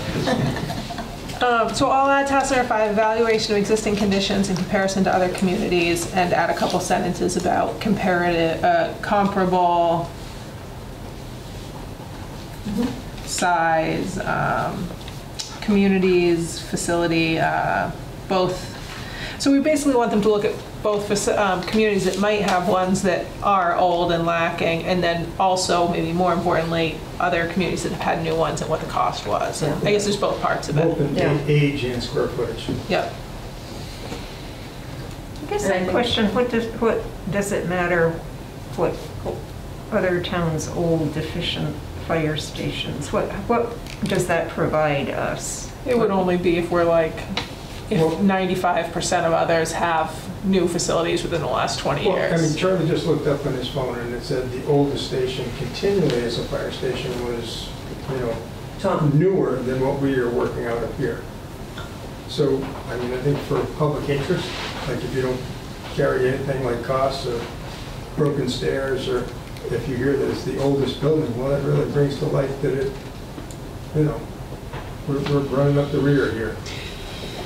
guess. So I'll add task number 5, evaluation of existing conditions in comparison to other communities, and add a couple sentences about comparable size, communities, facility, both. So we basically want them to look at both communities that might have ones that are old and lacking, and then also, maybe more importantly, other communities that have had new ones and what the cost was. And I guess there's both parts of Both it. in age and square footage. Yep. I guess that question, what does it matter what other towns' old deficient fire stations, what does that provide us? It would only be if we're like, if 95% of others have new facilities within the last 20 years. Well, I mean, Charlie just looked up on his phone and it said the oldest station continually as a fire station was, newer than what we are working out of here. So, I mean, I think for public interest, like if you don't carry anything like costs or broken stairs, or if you hear that it's the oldest building, well, that really brings to light that it, we're running up the rear here.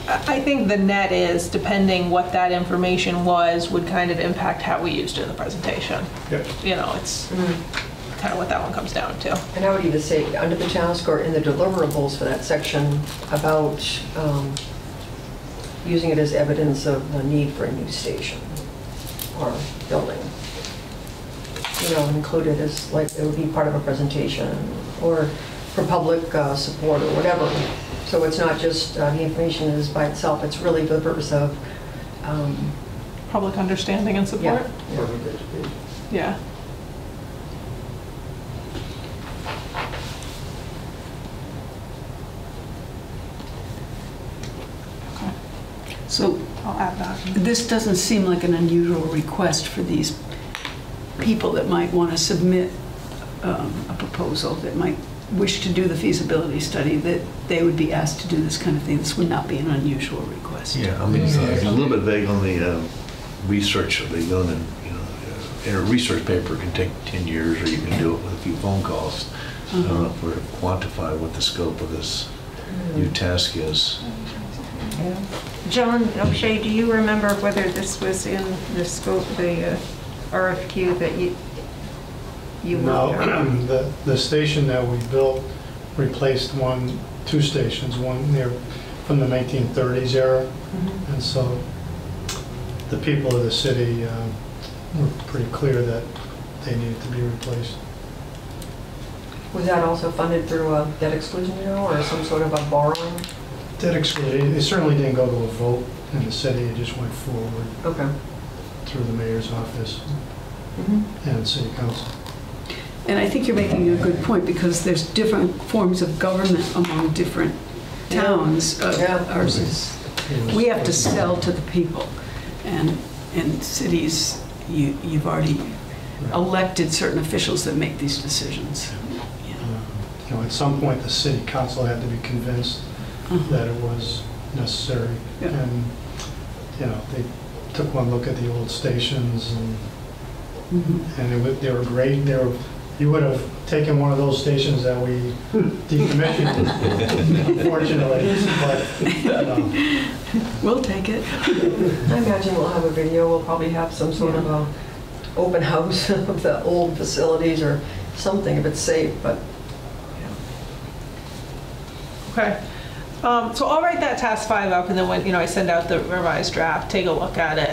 I think the net is, depending what that information was, would kind of impact how we used it in the presentation. Yep. It's kind of what that one comes down to. And I would even say, under the task or in the deliverables for that section about using it as evidence of the need for a new station or building. Included as, like, it would be part of a presentation or for public support or whatever. So it's not just the information is by itself, it's really for the purpose of Public understanding and support? Yeah. Public education. Yeah. Okay. So I'll add that. this doesn't seem like an unusual request for these people that might want to submit a proposal, that might wish to do the feasibility study, that they would be asked to do this kind of thing. This would not be an unusual request. Yeah, I mean, it's a little bit vague on the research. They go in, a research paper can take 10 years, or you can do it with a few phone calls. I don't know if we're quantify what the scope of this new task is. Yeah. John O'Shea, do you remember whether this was in the scope of the RFQ that you No, the station that we built replaced two stations, one near from the 1930s era, and so the people of the city were pretty clear that they needed to be replaced. Was that also funded through a debt exclusion, or some sort of a borrowing? Debt exclusion, it certainly didn't go to a vote in the city, it just went forward through the mayor's office and city council. And I think you're making a good point, because there's different forms of government among different towns. Ours is, we have to sell to the people. And in cities, you've already elected certain officials that make these decisions. At some point, the city council had to be convinced that it was necessary. And, they took one look at the old stations, and they were great. You would have taken one of those stations that we decommissioned, unfortunately. But, We'll take it. I imagine we'll have a video. We'll probably have some sort of a open house of the old facilities or something if it's safe. But Okay. So I'll write that task 5 up, and then when I send out the revised draft, take a look at it,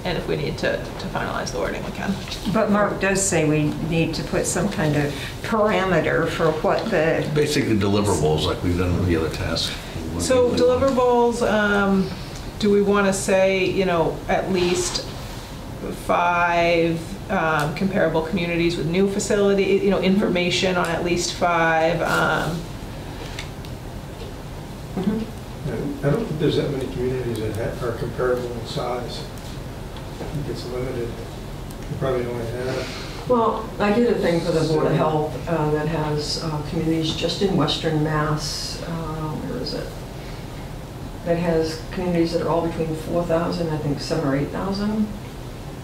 and if we need to finalize the wording, we can. But Mark does say we need to put some kind of parameter for what the... Basically deliverables, like we've done with the other tasks. So deliverables, do we want to say, at least 5 comparable communities with new facility, information on at least 5. I don't think there's that many communities that are comparable in size. I think it's limited. You probably only have. well, I did a thing for the Board of Health that has communities just in Western Mass. Where is it? that has communities that are all between 4,000, I think 7,000 or 8,000.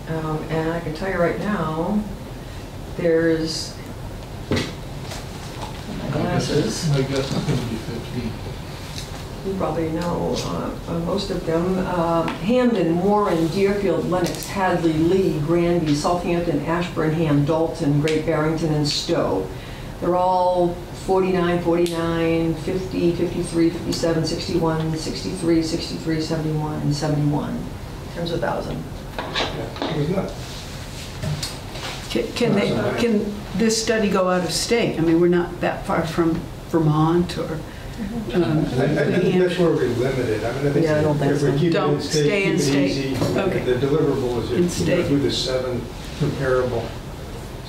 And I can tell you right now, there's glasses. My guess is going to be 15. You probably know most of them. Hamden, Warren, Deerfield, Lennox, Hadley, Lee, Granby, Southampton, Ashburnham, Dalton, Great Barrington, and Stowe. They're all 49, 49, 50, 53, 57, 61, 63, 63, 71, and 71 in terms of thousand. Yeah, it was nuts. Can this study go out of state? I mean, we're not that far from Vermont or... I think that's where we're limited. I mean, I think Yeah, I don't think if we so. keep it Don't in stay state, in keep it state. easy. Okay. The deliverable is In if you state. do the 7 comparable,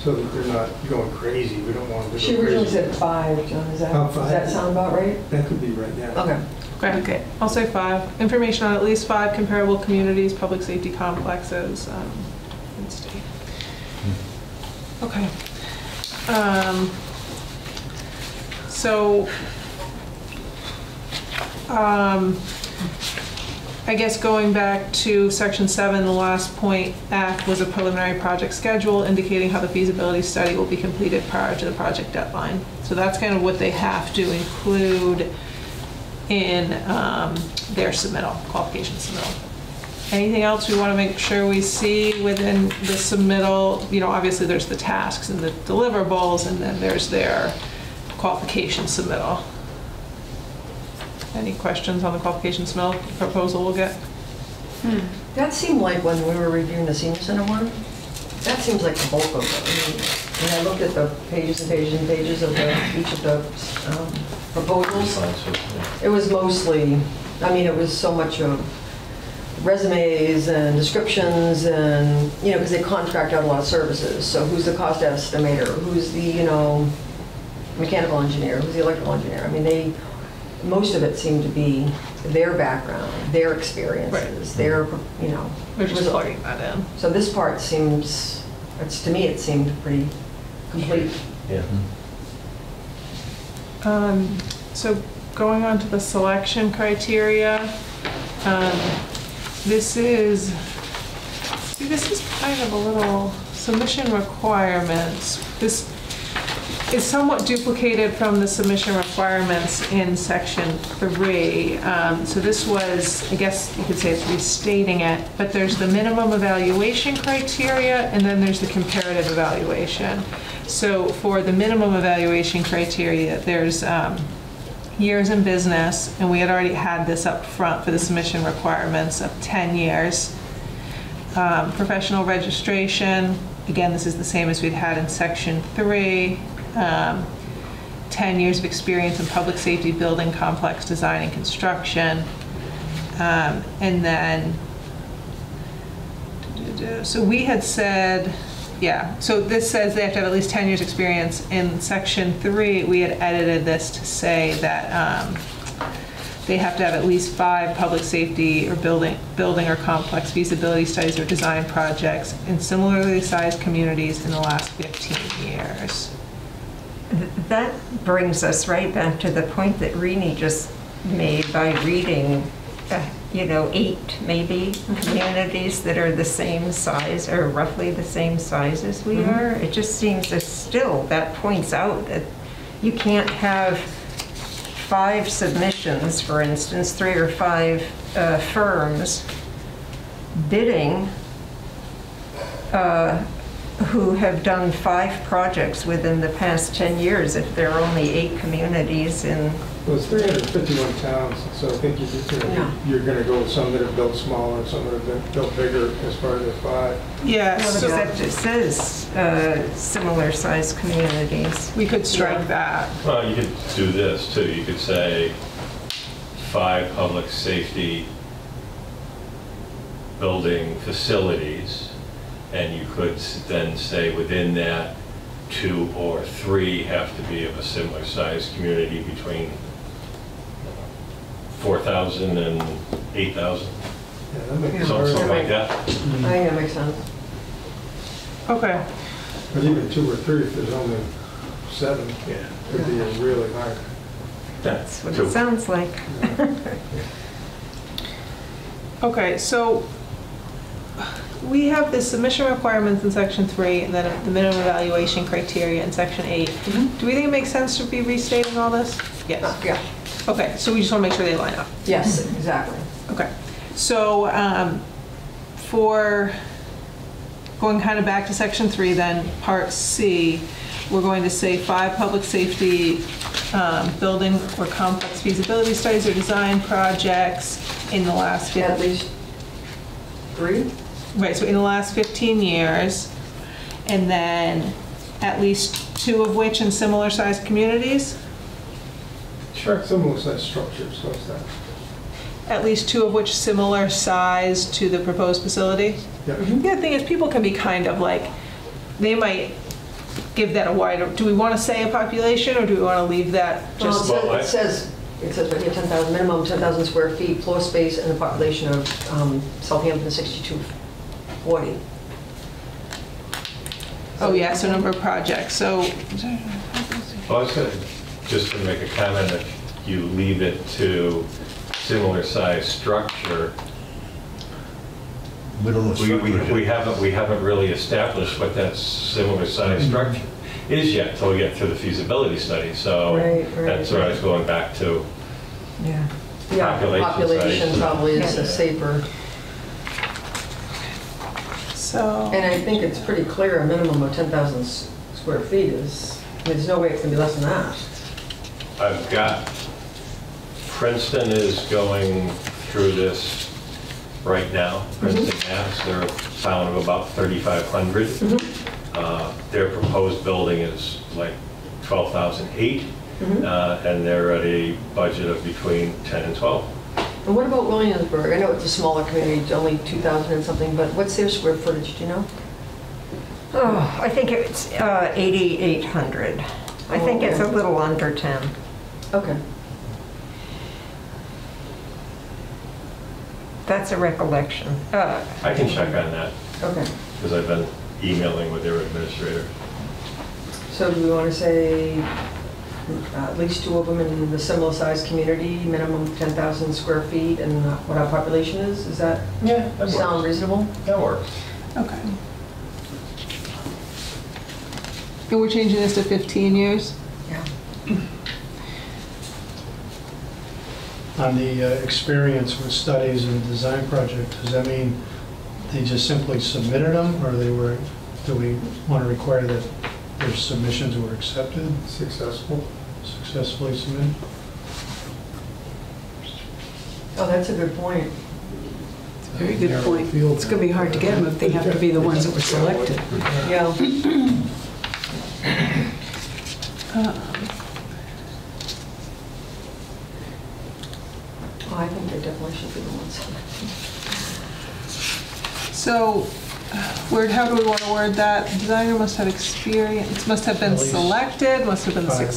so that they're not going crazy. We don't want them to She go originally crazy. said 5, John. Does Oh, 5. that sound about right? That could be right, yeah. Okay. Okay, I'll say 5. Information on at least 5 comparable communities, public safety complexes in state. Okay. So, I guess going back to section 7, the last point, F was a preliminary project schedule indicating how the feasibility study will be completed prior to the project deadline. So that's kind of what they have to include in their submittal, qualification submittal. Anything else we want to make sure we see within the submittal? You know, obviously there's the tasks and the deliverables, and then there's their qualification submittal. Any questions on the qualification submittal proposal we'll get? That seemed like when we were reviewing the senior center one, that seems like the bulk of it. I mean, when I looked at the pages and pages and pages of each of the proposals, it was mostly, I mean, it was so much of resumes and descriptions and, you know, because they contract out a lot of services. So who's the cost estimator? Who's the, you know, mechanical engineer? Who's the electrical engineer? I mean, most of it seemed to be their background, their experiences, their, you know. We're just plugging that in. So this part seems, to me, it seemed pretty complete. Yeah. So going on to the selection criteria, this is kind of a little submission requirements. This is somewhat duplicated from the submission requirements in section 3. So this was, I guess you could say it's restating it, but there's the minimum evaluation criteria and then there's the comparative evaluation. So for the minimum evaluation criteria, there's years in business, and we had already had this up front for the submission requirements of 10 years. Professional registration, again, this is the same as we'd had in section 3. 10 years of experience in public safety, building, complex design, and construction. And then, so we had said, yeah, so this says they have to have at least 10 years experience. In section 3, we had edited this to say that they have to have at least 5 public safety or building or complex feasibility studies or design projects in similarly sized communities in the last 15 years. That brings us right back to the point that Rini just made by reading, 8 maybe communities that are the same size or roughly the same size as we are. It just seems that still that points out that you can't have 5 submissions, for instance, 3 or 5 firms bidding who have done 5 projects within the past 10 years if there are only 8 communities in... Well, it's 351 towns, so I think you're going to go with some that have built smaller and some that have been built bigger as part of the 5. Yeah, so that it says similar sized communities. We could strike that. Well, you could do this too. You could say 5 public safety building facilities, and you could then say within that 2 or 3 have to be of a similar size community between 4,000 and 8,000. Yeah, that makes sense. Something like that. I think that makes sense. Okay. But even 2 or 3, if there's only 7, could be really hard. That's what it sounds like. Okay, so we have the submission requirements in section 3 and then the minimum evaluation criteria in section 8. Mm-hmm. Do we think it makes sense to be restating all this? Yes. Yeah. Okay, so we just want to make sure they line up. Yes, exactly. Okay, so for going kind of back to section 3 then, part C, we're going to say 5 public safety building or complex feasibility studies or design projects in the last At least 3? Right, so in the last 15 years, and then at least 2 of which in similar sized communities? Sure, similar size structures, what's that? At least 2 of which similar size to the proposed facility? Yeah. The other thing is people can be kind of like, they might give that a wider, do we want to say a population or do we want to leave that just? Well, it says right here 10,000, minimum 10,000 square feet, floor space, and a population of Southampton 6240. Oh yeah, so number of projects, so. Well, I was just going to make a comment, if you leave it to similar size structure, We don't know. we haven't really established what that similar size structure is yet till we get through the feasibility study. So Right. that's what I was going back to. Yeah. Yeah, population size. probably is a safer. So. And I think it's pretty clear, a minimum of 10,000 square feet is, there's no way it's going to be less than that. I've got, Princeton is going through this right now. Princeton, Mass, they're a town of about 3,500. Their proposed building is like 12,008, and they're at a budget of between 10 and 12. And what about Williamsburg? I know it's a smaller community, only 2,000 and something, but what's their square footage, do you know? Oh, I think it's 8,800. I think it's a little under 10. Okay. That's a recollection. I can check on that Okay. because I've been emailing with their administrator. So do we want to say at least 2 of them in the similar sized community, minimum 10,000 square feet, and what our population is? Is that sound reasonable? That works. Okay. And we're changing this to 15 years? Yeah. On the experience with studies and design project, does that mean they just simply submitted them, or do we want to require that their submissions were accepted, successfully submitted? Oh, that's a good point. Very good point. It's going to be hard to get them if they have to be the ones that were selected. Yeah. I think they definitely should be the ones. So, how do we want to word that? Designer must have experience, must have been At least selected, must have been 5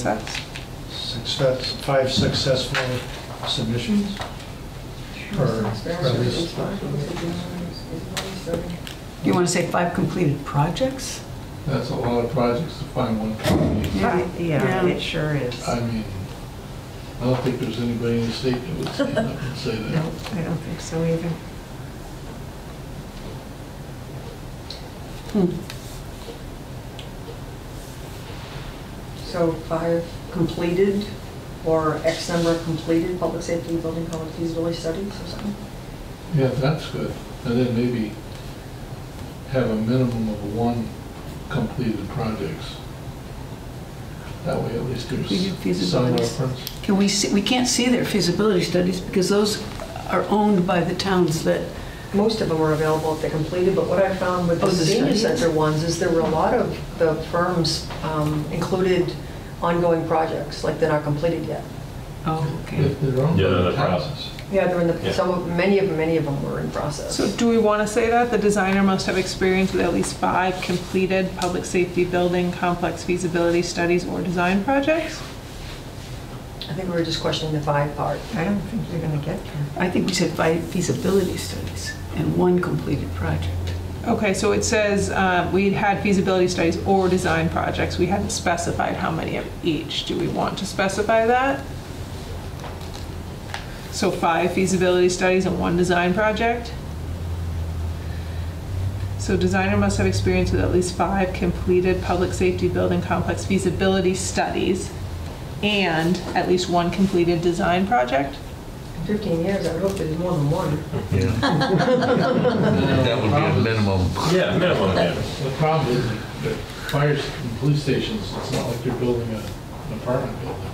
5 successful submissions? Or at least, You want to say 5 completed projects? That's a lot of projects to find one company. Yeah, it sure is. I mean, I don't think there's anybody in the state that would stand up and say that. No, I don't think so either. So 5 completed, or X number of completed public safety building college feasibility studies or something? Yeah, that's good. And then maybe have a minimum of 1 completed projects. That way at least Completed there's some feasibilities. reference. Can we see, we can't see their feasibility studies because those are owned by the towns that, Most of them are available if they're completed, but what I found with the the senior studies? center ones is there were a lot of the firms included ongoing projects, like they're not completed yet. oh, okay. If they're owned Yeah, by they're in the the towns. process. Yeah, they're in the, Yeah. many of them were in process. So do we want to say that? The designer must have experience with at least 5 completed public safety building complex feasibility studies or design projects? I think we were just questioning the 5 part. I don't think you're going to get there. I think we said 5 feasibility studies and 1 completed project. Okay, so it says we had feasibility studies or design projects. We hadn't specified how many of each. Do we want to specify that? So 5 feasibility studies and 1 design project. So designer must have experience with at least 5 completed public safety building complex feasibility studies and at least 1 completed design project. 15 years, I would hope there's more than 1. Yeah. That would be a minimum. Yeah, minimum, yeah. The problem is that fire and police stations, it's not like they're building an apartment building.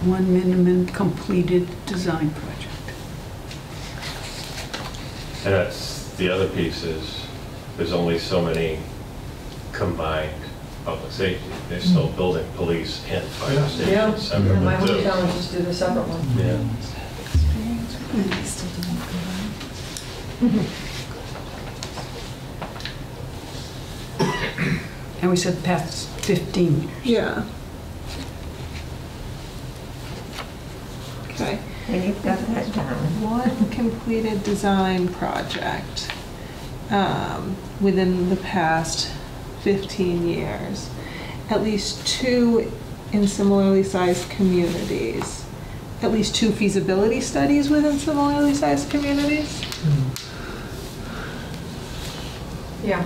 1 minimum completed design project. And that's, the other piece is, there's only so many combined public safety. They're still building police and fire Yeah, stations separately my too. hometown just did a separate one. Yeah. And we said past 15 years. Yeah. Okay. And you've got that down. 1 completed design project within the past 15 years. At least 2 in similarly sized communities. At least 2 feasibility studies within similarly sized communities. Yeah.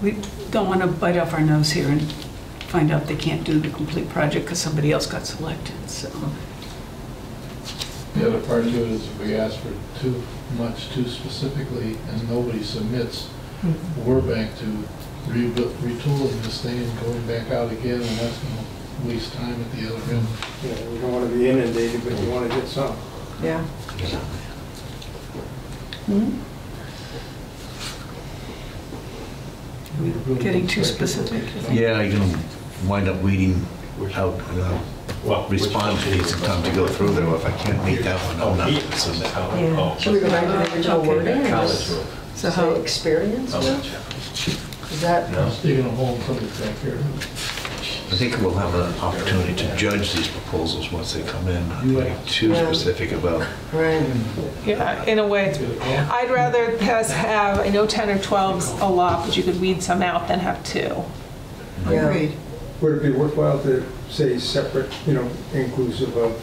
We don't want to bite off our nose here and find out they can't do the complete project because somebody else got selected, so. The other part to it is if we ask for too much too specifically and nobody submits, we're back to retooling this thing and going back out again, and that's going to waste time at the other end. Yeah, we don't want to be inundated, but you want to get some. Yeah. Getting too specific. Yeah, you're gonna wind up weeding out, Well, respond to these sometimes you go through there, well, if I can't meet that one, I'm not gonna submit. Yeah. Should we go back to the original Okay. wording and College just rule. So how, say experience? College. Is that, No. Digging a hole in somebody's backyard. I think we'll have an opportunity to judge these proposals once they come in, not getting too Yeah. specific about. right? Yeah, in a way, I'd rather us have, I know 10 or 12's a lot, but you could weed some out than have 2. Yeah. Agreed. Would it be worthwhile to say separate, inclusive of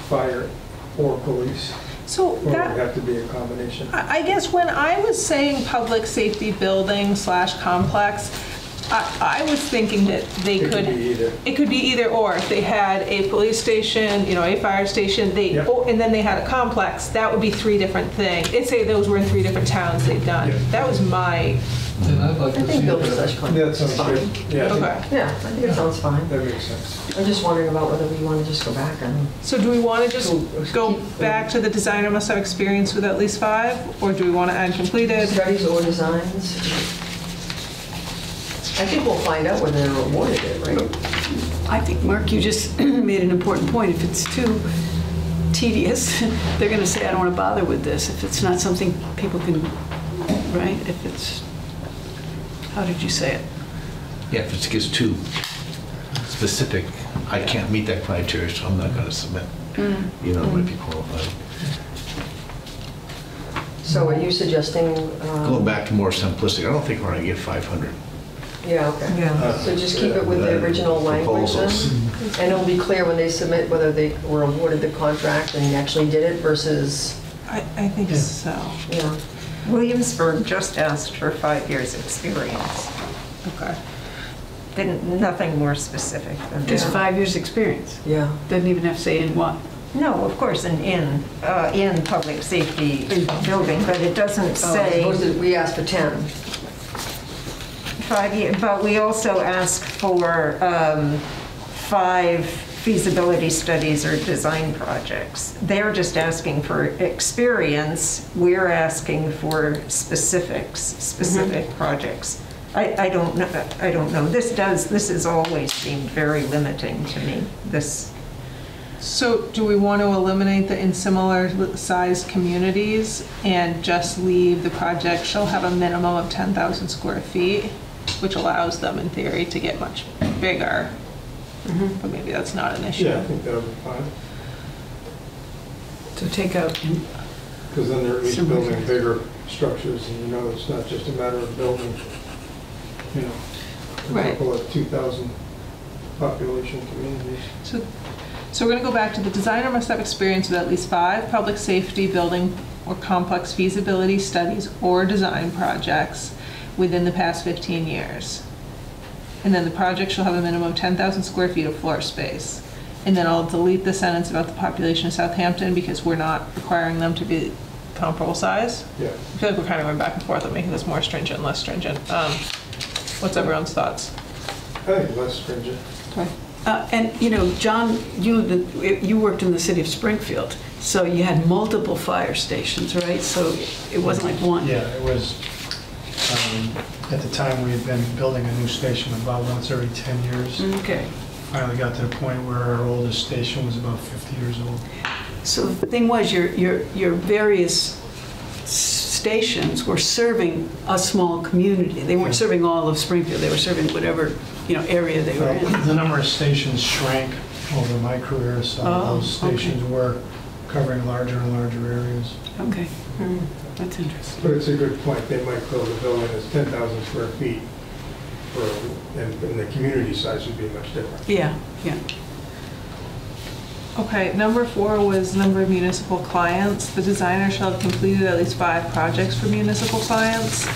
fire or police? So Or would it that, have to be a combination? I guess when I was saying public safety building / complex, I was thinking that they It could, could be either. it could be either or. If they had a police station, a fire station, Yep. and then they had a complex, that would be 3 different things. It'd say those were in 3 different towns they've done. Yep. That was my, And I'd like I to see think building that. such concepts That is sounds good. fine. Yeah, I think okay. Yeah, I think it sounds fine. that makes sense. I'm just wondering about whether we want to just go back and, So do we want to just So, go keep- back to the designer must have experience with at least 5? Or do we want to add completed? studies or designs. I think we'll find out whether they're awarded it, right? I think, Mark, you just made an important point. If it's too tedious, they're going to say, I don't want to bother with this. If it's not something people can, right? If it's, how did you say it? Yeah, if it gets too specific, I can't meet that criteria, so I'm not gonna submit. Might be qualified. So are you suggesting? Going back to more simplistic, I don't think we're gonna get 500. Yeah, okay. Yeah. So just keep it with the original language then? Proposals. And it'll be clear when they submit whether they were awarded the contract and actually did it versus, I think so. yeah. Williamsburg just asked for 5 years' experience. Okay. Didn't, nothing more specific than Just that. 5 years' experience. Yeah. Doesn't even have to say in what. No, of course, in public safety building, but it doesn't say Supposed to- we asked for 10. 5 years, but we also ask for 5 feasibility studies or design projects. They're just asking for experience, we're asking for specific projects. I don't know. This has always seemed very limiting to me, this. So do we want to eliminate the in similar sized communities and just leave the project shall have a minimum of 10,000 square feet, which allows them in theory to get much bigger? But maybe that's not an issue. Yeah, I think that would be fine. So take out, Because then they're at least Similar building size. bigger structures, and it's not just a matter of building, a Right. couple of 2,000 population communities. So we're going to go back to the designer must have experience with at least 5 public safety building or complex feasibility studies or design projects within the past 15 years. And then the project shall have a minimum of 10,000 square feet of floor space. And then I'll delete the sentence about the population of Southampton because we're not requiring them to be comparable size. Yeah. I feel like we're kind of going back and forth on making this more stringent and less stringent. What's everyone's thoughts? I think less stringent. Okay. And, you know, John, you worked in the city of Springfield, so you had multiple fire stations, right? So it wasn't like one. Yeah, it was, at the time, we had been building a new station about once every 10 years. Okay. Finally got to the point where our oldest station was about 50 years old. So the thing was, your various stations were serving a small community. They weren't serving all of Springfield. They were serving whatever, you know, area they were in. The number of stations shrank over my career, so those stations were covering larger and larger areas. Okay. That's interesting. But it's a good point. They might build a building that's 10,000 square feet, and the community size would be much different. Yeah, yeah. Okay, number 4 was number of municipal clients. The designer shall have completed at least 5 projects for municipal clients.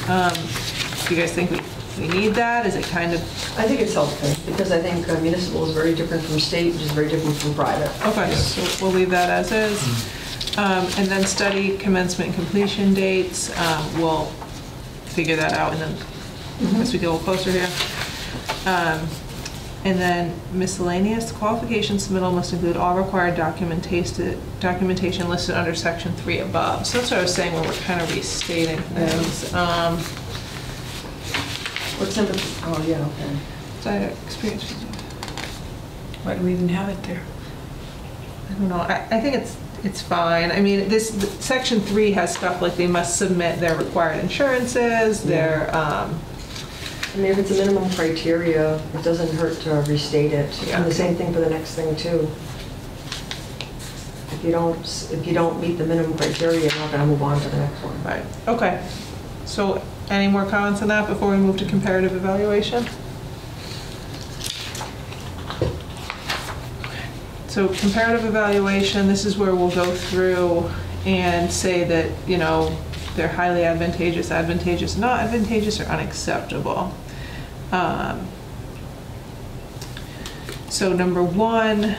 Do you guys think we need that? Is it kind of... I think it's helpful, because I think municipal is very different from state, which is very different from private. Okay, so we'll leave that as is. And then study commencement and completion dates. We'll figure that out and then as we get a little closer here. And then miscellaneous qualifications submittal must include all required documentation listed under section 3 above. So that's what I was saying when we're kind of restating things. What's number? Oh, yeah, okay. So experience. Why do we even have it there? I don't know. I think it's fine. I mean, section 3 has stuff like they must submit their required insurances, their. I mean, if it's a minimum criteria, it doesn't hurt to restate it. Yeah. And the same thing for the next thing too. If you don't meet the minimum criteria, you're not going to move on to the next one. Right. Okay. So, any more comments on that before we move to comparative evaluation? So, comparative evaluation. This is where we'll go through and say that, you know, they're highly advantageous, advantageous, not advantageous, or unacceptable. So number 1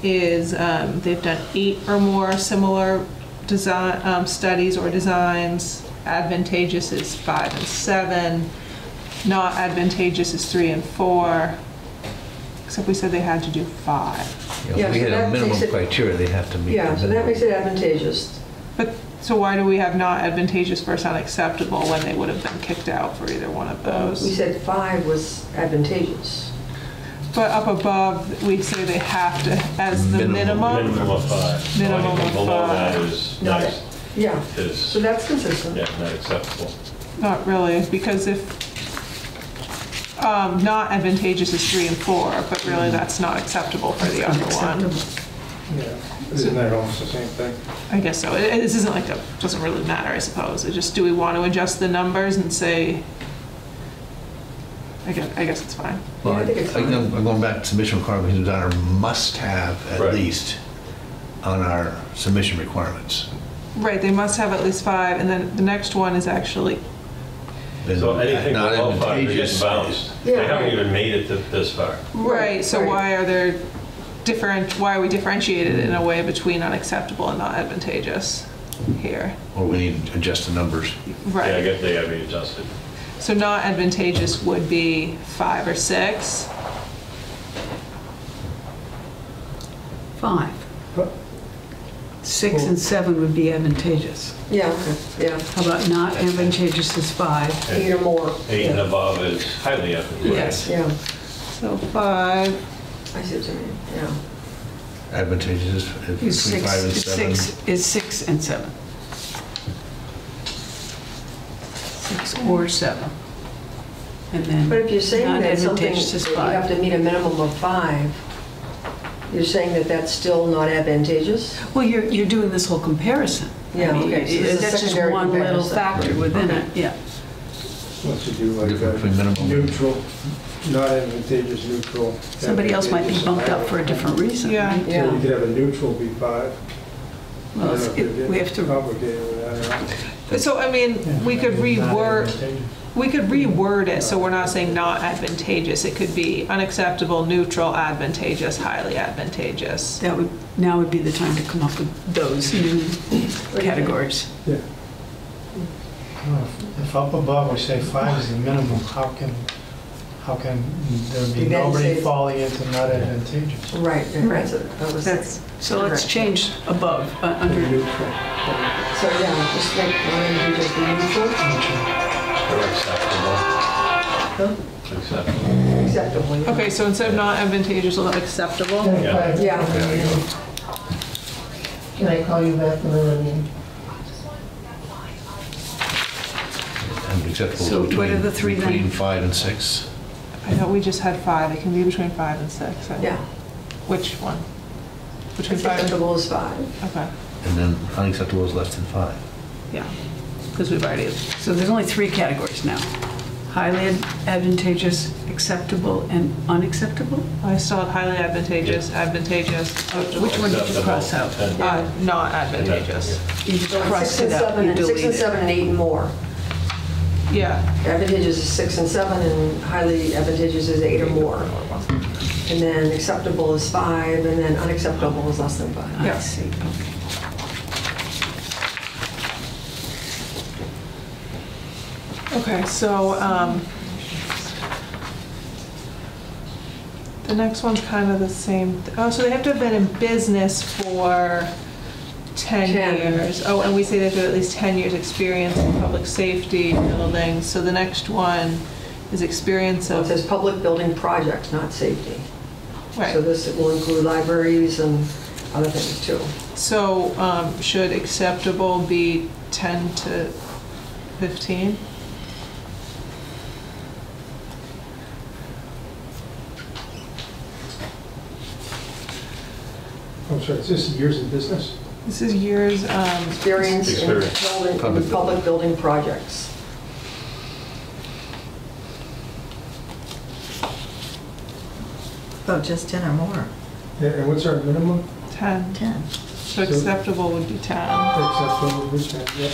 is they've done 8 or more similar design studies or designs. Advantageous is 5 and 7. Not advantageous is 3 and 4. Except we said they had to do 5. Yeah, if we had a minimum criteria, they have to meet. Yeah, so that makes it advantageous. But so why do we have not advantageous versus unacceptable when they would have been kicked out for either one of those? We said 5 was advantageous. But up above, we say they have to, as the minimum. Minimum of 5. Minimum Anything of below 5. that is Not not, it. Yeah, is, so that's consistent. yeah, not acceptable. Not really, because if not advantageous is 3 and 4, but really that's not acceptable for the other one. Yeah, isn't that almost the same thing? I guess so. This isn't like that. Doesn't really matter, I suppose. It just, do we want to adjust the numbers and say? I guess it's fine. Well, Yeah, I think it's fine. I'm going back to submission requirements. The designer must have at Right. least on our submission requirements. Right. They must have at least 5, and then the next one is actually. Then So anything not below 5, they're getting advantageous. bounced. Yeah, They haven't right. even made it this far. Right. So right. why are there why are we differentiated in a way between unacceptable and not advantageous here? Or we need to adjust the numbers. Right. Yeah, I guess they have to be adjusted. So not advantageous would be 5 or 6. 5. 6 and 7 would be advantageous. Yeah, okay, yeah. How about not advantageous is 5? 8 or more. 8 and Yeah. above is highly advantageous. Yes. Yeah, So 5. I see what you mean, yeah. Advantageous is between 5 and 7. Is 6 and 7. 6 or 7. And then But if you're saying not that something, advantageous is that you have 5. to meet a minimum of 5, you're saying that that's still not advantageous? Well, you're doing this whole comparison. Yeah, I mean, okay, so this is that's just secondary one little comparison. factor Right. within Okay. it, yeah. Once you do like Different between minimum. neutral not advantageous, neutral. Somebody else might be advantageous, bumped up and for a different reason. Yeah. right? So you could have a neutral be 5. Well, I don't know if you're we have getting to, complicated with that or not. So, I mean, we could reword it, so we're not saying not advantageous. It could be unacceptable, neutral, advantageous, highly advantageous. that would, now would be the time to come up with those new categories. Yeah. If up above we say 5 is the minimum, how can there be You then nobody say- falling into not advantageous? Right, that's it. That was, That's, so let's correct. change above, under, Neutral. So, yeah, just make non-advantageous be neutral. Or acceptable. Huh? Acceptable. Acceptable, yeah. Okay, so instead of not advantageous, we'll have acceptable. Yeah. Yeah. There you go. Can I call you back when I'm in? And acceptable So what are the three then? between 5 and 6. I know we just had 5. It can be between 5 and 6. Yeah. Which one? Between 5 and... Acceptable is 5. Okay, And then unacceptable is less than 5. yeah. Because we've already... so there's only 3 categories now. Highly advantageous, acceptable, and unacceptable? I still have highly advantageous, advantageous, Which one did you cross out? not advantageous. You just So it's crossed 6 and it out, 7, you and 6 and deleted. 7 and 8 and more. Yeah. Advantageous is 6 and 7, and highly advantageous is 8 or more. And then acceptable is 5, and then unacceptable is less than 5. I Yeah. see, okay. Okay, so the next one's kind of the same. Oh, so they have to have been in business for 10 years. Oh, and we say they have to have at least 10 years experience in public safety buildings. So the next one is experience It of, says public building projects, not safety. So right. this will include libraries and other things too. So should acceptable be 10 to 15? I'm sorry, is this years in business? This is years, Experience in Experience. public building projects. Oh, just 10 or more. Yeah, and what's our minimum? 10. 10. So acceptable would be 10. Acceptable, which 10, yep,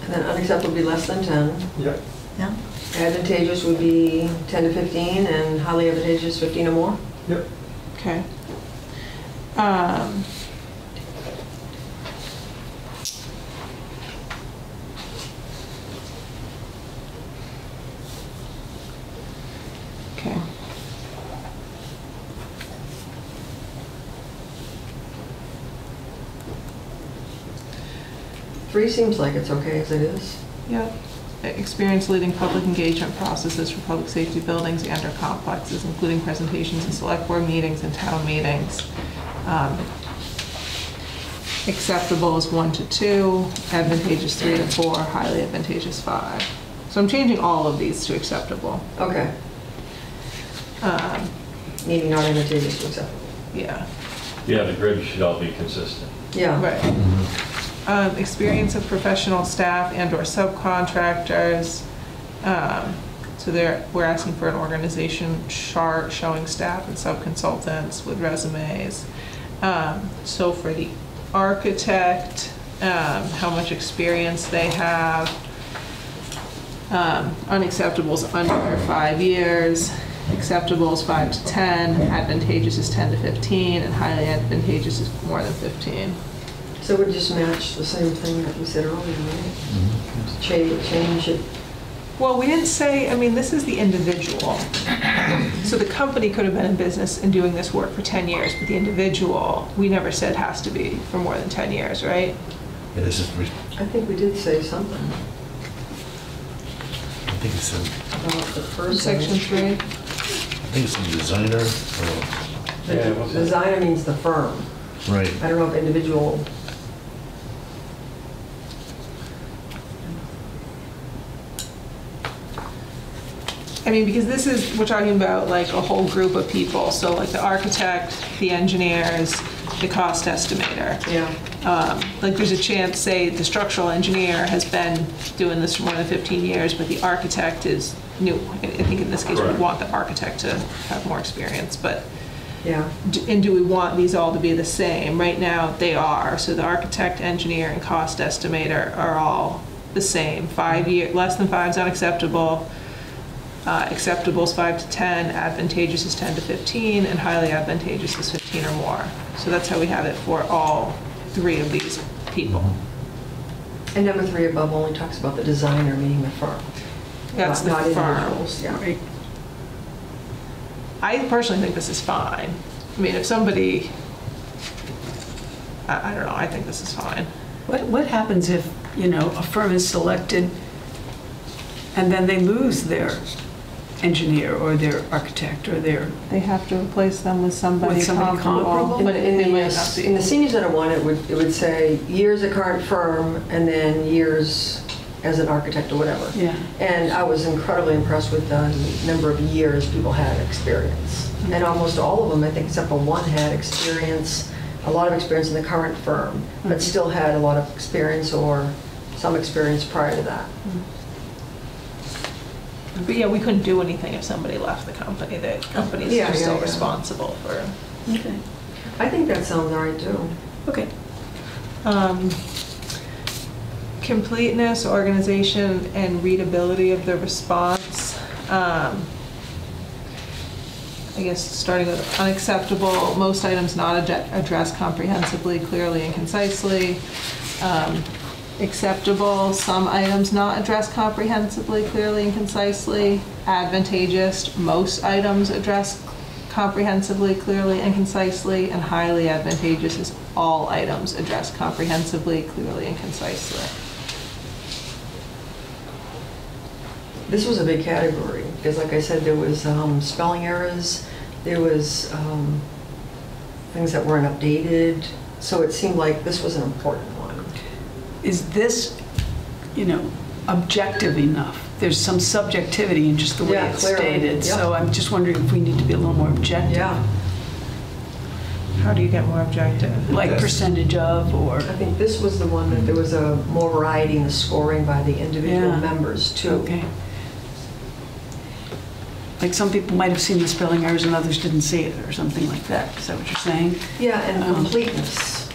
And then unacceptable would be less than 10. yep. Yeah. Advantageous would be 10 to 15, and highly advantageous 15 or more. Yep. Okay. Okay. Three seems like it's okay as it is. Yeah. Experience leading public engagement processes for public safety buildings and or complexes, including presentations in select board meetings and town meetings. Acceptable is 1 to 2, advantageous 3 to 4, highly advantageous 5. So I'm changing all of these to acceptable. Okay. Meaning not advantageous to acceptable. Yeah. Yeah, the grid should all be consistent. Yeah. Right. Experience of professional staff and or subcontractors. So we're asking for an organization chart showing staff and subconsultants with resumes. So for the architect, how much experience they have. Unacceptable is under 5 years. Acceptable is 5 to 10. Advantageous is 10 to 15, and highly advantageous is more than 15. So it would just match the same thing that we said earlier, right? Change it. Well, we didn't say, I mean, this is the individual. So the company could have been in business and doing this work for 10 years, but the individual, we never said has to be for more than 10 years, right? Yeah, this is, I think we did say something I think it's in, about the In first section 3. I think it's in designer, or, Yeah, what's that? Designer means the firm. right. I don't know if individual. I mean, because this is, we're talking about like a whole group of people. So like the architect, the engineers, the cost estimator. Yeah. Like there's a chance, say, the structural engineer has been doing this for more than 15 years, but the architect is new. I think in this case, we want the architect to have more experience, but Yeah. and do we want these all to be the same? Right now, they are. So the architect, engineer, and cost estimator are all the same. 5 year, less than 5 is unacceptable. Acceptable is 5 to 10. Advantageous is 10 to 15, and highly advantageous is 15 or more. So that's how we have it for all 3 of these people. And number 3 above only talks about the designer, meaning the firm. That's the not firm. individuals. Yeah. Right. I personally think this is fine. I mean, if somebody, I don't know, I think this is fine. What happens if, a firm is selected and then they lose their engineer or their architect or their... They have to replace them with somebody comparable. But in the senior center one, it would say years at current firm and then years as an architect or whatever. Yeah. And I was incredibly impressed with the number of years people had experience. Mm-hmm. And almost all of them, I think except for one, had experience, a lot of experience in the current firm, but still had a lot of experience or some experience prior to that. But yeah, we couldn't do anything if somebody left the company. The company's still responsible for. Okay. I think that sounds all right too. Okay. Completeness, organization, and readability of the response. I guess starting with unacceptable, most items not addressed comprehensively, clearly, and concisely. Acceptable, some items not addressed comprehensively, clearly, and concisely. Advantageous, most items addressed comprehensively, clearly, and concisely. And highly advantageous is all items addressed comprehensively, clearly, and concisely. This was a big category because, like I said, there was spelling errors, there was things that weren't updated, so it seemed like this was an important one. Is this, objective enough? There's some subjectivity in just the way it's clearly. stated, Yep. so I'm just wondering if we need to be a little more objective. Yeah, How do you get more objective? Like percentage of, or... I think this was the one that there was a more variety in the scoring by the individual Yeah. members too. Okay. Like some people might have seen the spelling errors and others didn't see it, or something like that. Is that what you're saying? Yeah, and completeness.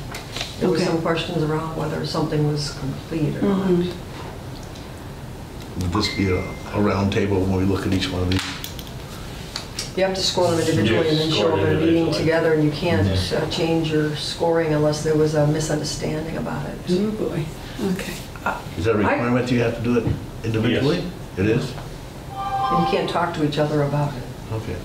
There were Okay. some questions around whether something was complete or not. Would this be a round table when we look at each one of these? You have to score them individually and then Yes, show score up in a meeting individually. together, and you can't change your scoring unless there was a misunderstanding about it. Oh, boy. Okay. Is that a requirement you have to do it individually? Yes. It is? And you can't talk to each other about it. Okay.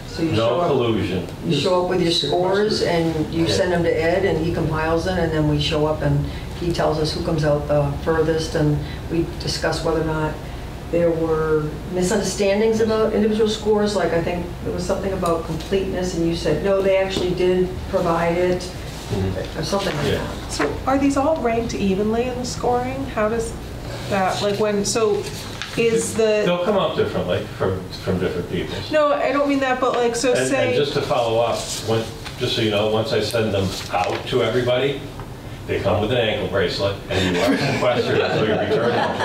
So you show No up. collusion. You show up with your scores and you send them to Ed and he compiles it, and then we show up and he tells us who comes out the furthest, and we discuss whether or not there were misunderstandings about individual scores. Like I think there was something about completeness and you said, no, they actually did provide it, or something like Yeah. that. So are these all ranked evenly in the scoring? How does that, is the... They'll come out differently from different people. No, I don't mean that, but like, so And say... just to follow up, just so you know, once I send them out to everybody, they come with an ankle bracelet, and you ask the question until you return them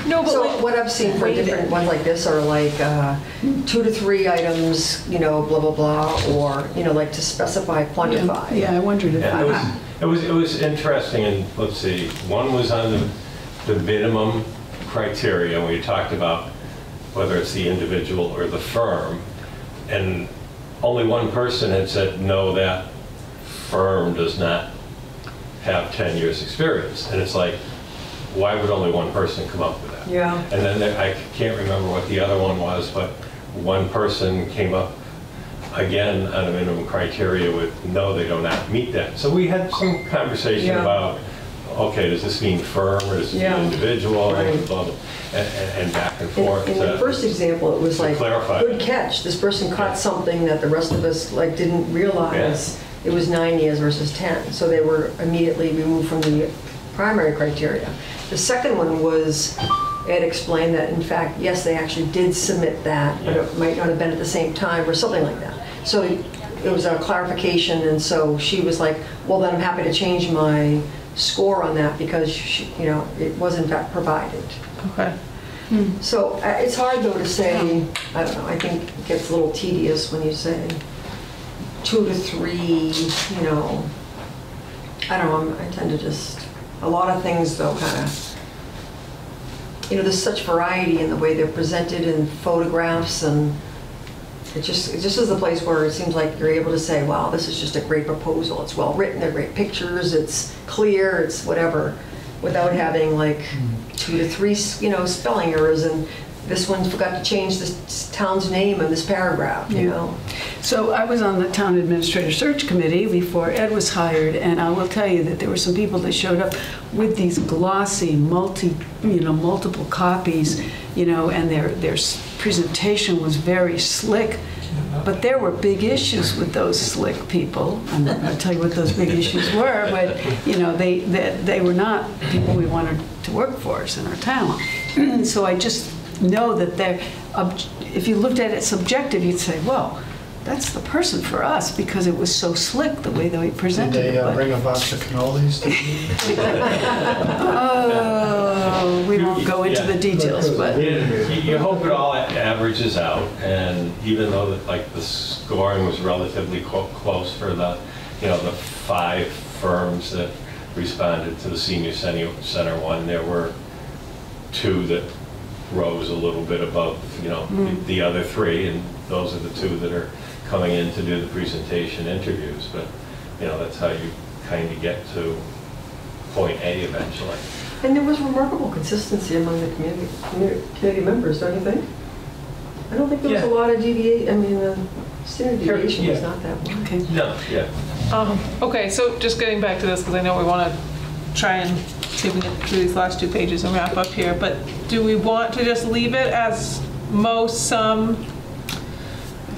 to No, but So like, what I've seen for rated. different ones like this are like 2 to 3 items, blah, blah, blah, or, like to specify, quantify. Yeah, I wondered if... Yeah, it was interesting, and let's see, one was on the minimum criteria, when you talked about whether it's the individual or the firm, and only one person had said, no, that firm does not have 10 years experience. And it's like, why would only one person come up with that? Yeah. And then I can't remember what the other one was, but one person came up again on a minimum criteria with, no, they do not meet that. So we had some conversation Yeah. about, okay, does this mean firm or does this Yeah. mean individual? Right. Blah, blah, and back and forth. In the first example, it was to like, clarify. good catch. This person caught something that the rest of us didn't realize. Yeah. It was 9 years versus 10. So they were immediately removed from the primary criteria. The second one was Ed explained that, in fact, yes, they actually did submit that, but it might not have been at the same time or something like that. So it was a clarification, and so she was like, well, then I'm happy to change my score on that because, it was in fact provided. Okay. So it's hard though to say, I don't know, I think it gets a little tedious when you say 2 to 3, I don't know, I tend to just, a lot of things though kind of, there's such variety in the way they're presented in photographs, and it just is a place where it seems like you're able to say, wow, this is just a great proposal. It's well written, they're great pictures, it's clear, it's whatever, without having like 2 to 3, spelling errors, and this one forgot to change this town's name in this paragraph, So I was on the town administrator search committee before Ed was hired, and I will tell you that there were some people that showed up with these glossy, multiple copies, and their presentation was very slick. But there were big issues with those slick people. I'm not going to tell you what those big issues were, but they were not people we wanted to work for us in our town. So I just know that if you looked at it subjective, you'd say, well, that's the person for us because it was so slick the way that we presented it. Did they bring a box of cannolis? Oh, we won't go into the details, but you hope it all averages out, and even though the scoring was relatively close for the 5 firms that responded to the senior center one, there were 2 that rose a little bit above the other 3, and those are the 2 that are coming in to do the presentation interviews. But that's how you kind of get to point A eventually. And there was remarkable consistency among the community members, don't you think? I don't think there was a lot of deviation. The standard deviation was not that much. okay. No, yeah. Okay, so just getting back to this, because I know we want to try and see if we can get through these last 2 pages and wrap up here, but do we want to just leave it as most, some?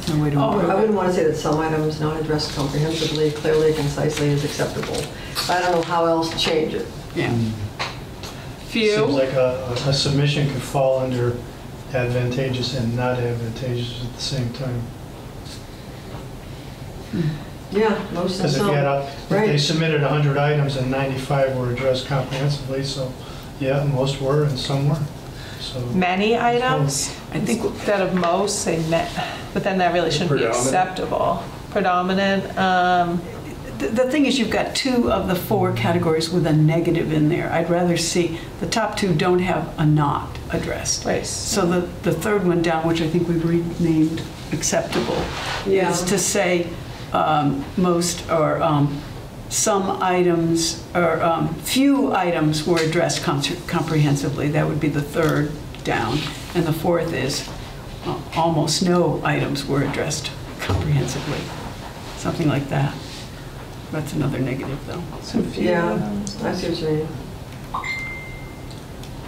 No way to I wouldn't want to say that some items not addressed comprehensively, clearly, and concisely is acceptable. I don't know how else to change it. Yeah. Few? Seems like a submission could fall under advantageous and not advantageous at the same time. Yeah, most of Because if some. if they submitted 100 items and 95 were addressed comprehensively, so yeah, most were and some were. So Many items? I think Instead of most, say but then that really shouldn't be acceptable. Predominant. the thing is, you've got 2 of the 4 categories with a negative in there. I'd rather see the top 2 don't have a not addressed. Right. So the third one down, which I think we've renamed acceptable, is to say most or some items or few items were addressed comprehensively. That would be the third down. And the fourth is almost no items were addressed comprehensively. Something like that. That's another negative, though. So few items. I see what you mean.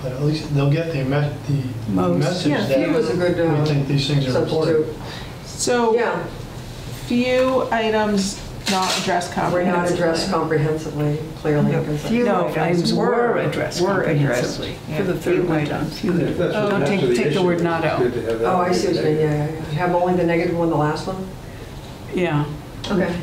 But at least they'll get the message Yeah, that few is a good we think these things are important. substitute. So Yeah, few items not addressed were comprehensively. not addressed comprehensively, clearly, and concisely. No, items were addressed comprehensively for the third one down. If that's what Don't that's take the issue, word it's not out. good to have that. Oh, I see what you mean, yeah. Have only the negative one, the last one? Yeah. Okay.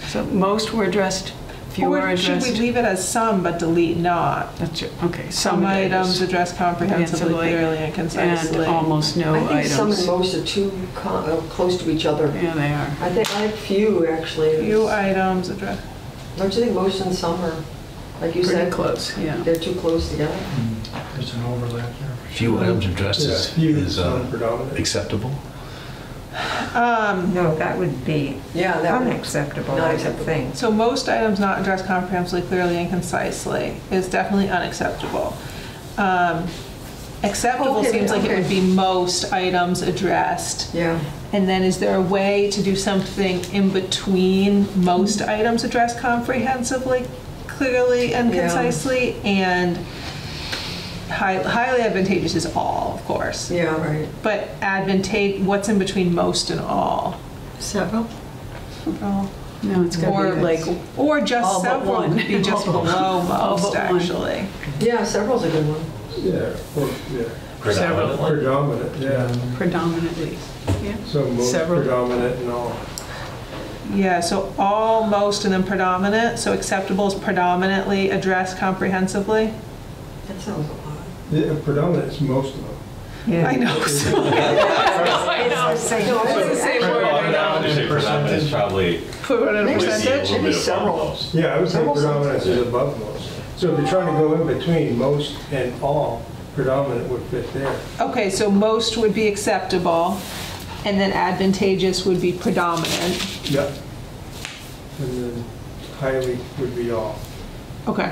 So most were addressed, few were Or should we addressed. leave it as some but delete not? That's it. Okay. Some items addressed comprehensively, clearly, and concisely. And almost no I think items. some and most are too close to each other. Yeah, they are. I think I like few, actually. Few items addressed. Don't you think most and some are, like you Pretty said, close, yeah. they're too close together? There's an overlap there. Few items addressed Yeah, is few, some predominant. acceptable. No, that would be Yeah, that would. unacceptable, Not I would acceptable. think. So most items not addressed comprehensively, clearly, and concisely is definitely unacceptable. Acceptable Okay, seems like it okay. would be most items addressed. Yeah. And then is there a way to do something in between most items addressed comprehensively, clearly, and Yeah. concisely, and highly advantageous is all, of course. Yeah, right. But what's in between most and all? Several? All. No, it's got Or to be like, or just all but several one. could be just below All most, but one. actually. Yeah, several's a good one. Yeah, or, yeah. Predominantly? Predominant, yeah. Predominantly, yeah. So most Several. predominant and all. Yeah, so all, most, and then predominant. So acceptable is predominantly addressed comprehensively. That sounds a lot. Yeah, predominant is most of them. Yeah. I know. It's the same. No, It's the same word, I know. I would say predominant is probably Put it in a Maybe percentage. a little Maybe bit several. above most. Yeah, I would say Several predominance is above most. So if you're trying to go in between most and all, predominant would fit there. Okay, so most would be acceptable, and then advantageous would be predominant. Yep. And then highly would be all. Okay.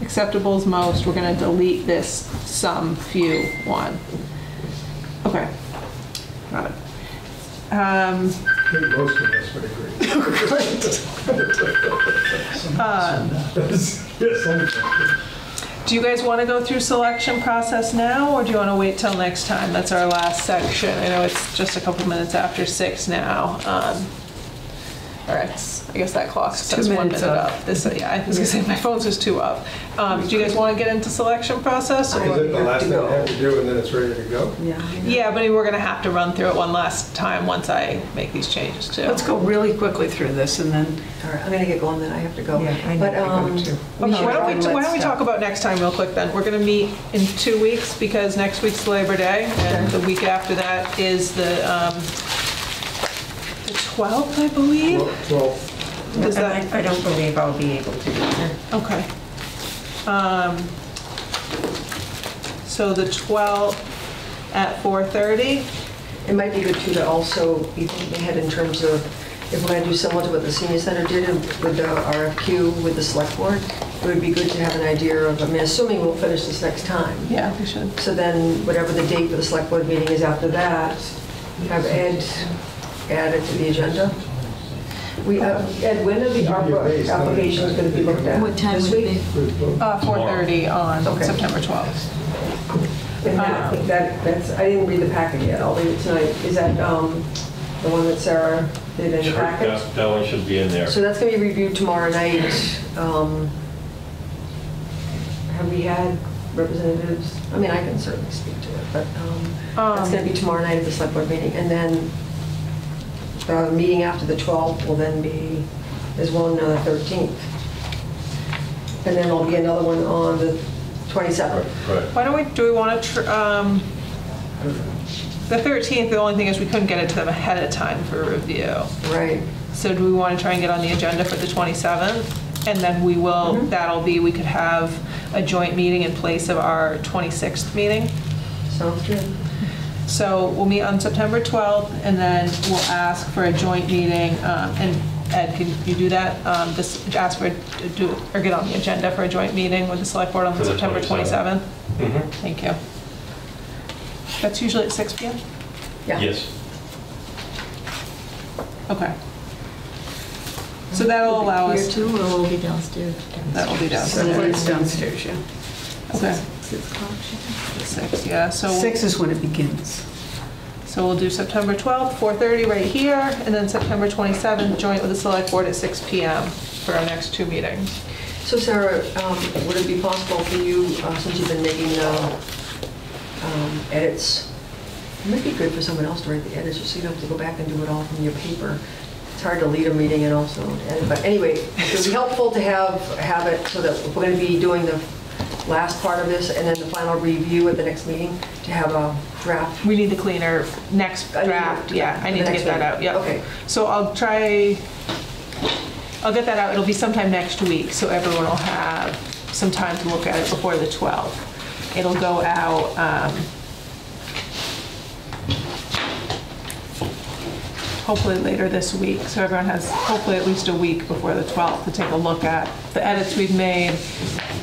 Acceptable is most. We're going to delete this some, few, one. Okay. Got it. I think most of us would agree. Yes, Do you guys want to go through selection process now, or do you want to wait till next time? That's our last section. I know it's just a couple minutes after 6 now. All right, I guess that clock says 1 minute up. This, yeah, I was gonna say my phone's just 2 up. Do you guys want to get into selection process? Is it the last thing I have to do and then it's ready to go? Yeah. Yeah, but we're gonna have to run through it one last time once I make these changes too. Let's go really quickly through this and then, All right, I'm gonna get going then, I have to go. Yeah, I need But, to go too. Okay, why don't we talk about next time real quick then? We're gonna meet in 2 weeks because next week's Labor Day and the week after that is the 12th, I believe? Well, Is And that, I don't believe I'll be able to do that. okay. So the 12th at 4:30? It might be good too to also be thinking ahead in terms of if we're gonna do similar to what the senior center did with the RFQ with the select board, it would be good to have an idea of, I mean, assuming we'll finish this next time. Yeah, we should. So then whatever the date for the select board meeting is after that, have Ed add it to the agenda. Ed, when are the ARPA applications going to be looked at? What time This would week? it be? 4:30 on Okay. September 12th. And I think that's, I didn't read the packet yet, I'll read it tonight. Is that the one that Sarah did in the Sure, packet? that one should be in there. So that's going to be reviewed tomorrow night. Have we had representatives? I mean, I can certainly speak to it, but that's going to be tomorrow night at the select board meeting. And then the meeting after the 12th will then be, there's one on the 13th. And then there'll be another one on the 27th. Right. Why don't we, do we want to, the 13th, the only thing is we couldn't get it to them ahead of time for review. Right. So do we want to try and get on the agenda for the 27th? And then we will, that'll be, we could have a joint meeting in place of our 26th meeting. Sounds good. So we'll meet on September 12th, and then we'll ask for a joint meeting. And Ed, can you do that? Just ask for, or get on the agenda for a joint meeting with the select board on For the September 27th? 27th. Thank you. That's usually at 6 p.m.? Yeah. Yes. Okay. So that'll allow Here us, too, or will it be downstairs? that'll be so downstairs. it's downstairs, yeah. Okay, 6 o'clock, she said. 6, yeah, so. 6 is when it begins. So we'll do September 12th, 4:30 right here, and then September 27th, joint with the select board at 6 p.m. for our next 2 meetings. So Sarah, would it be possible for you, since you've been making edits, it might be good for someone else to write the edits, just so you don't have to go back and do it all from your paper. It's hard to lead a meeting and also edit, but anyway, it would be helpful to have it so that we're going to be doing the last part of this and then the final review at the next meeting to have a draft. We need the cleaner next draft, yeah, I need to get that out, yeah. Okay. So I'll get that out, it'll be sometime next week, so everyone will have some time to look at it before the 12th. It'll go out, hopefully later this week, so everyone has hopefully at least a week before the 12th to take a look at the edits we've made,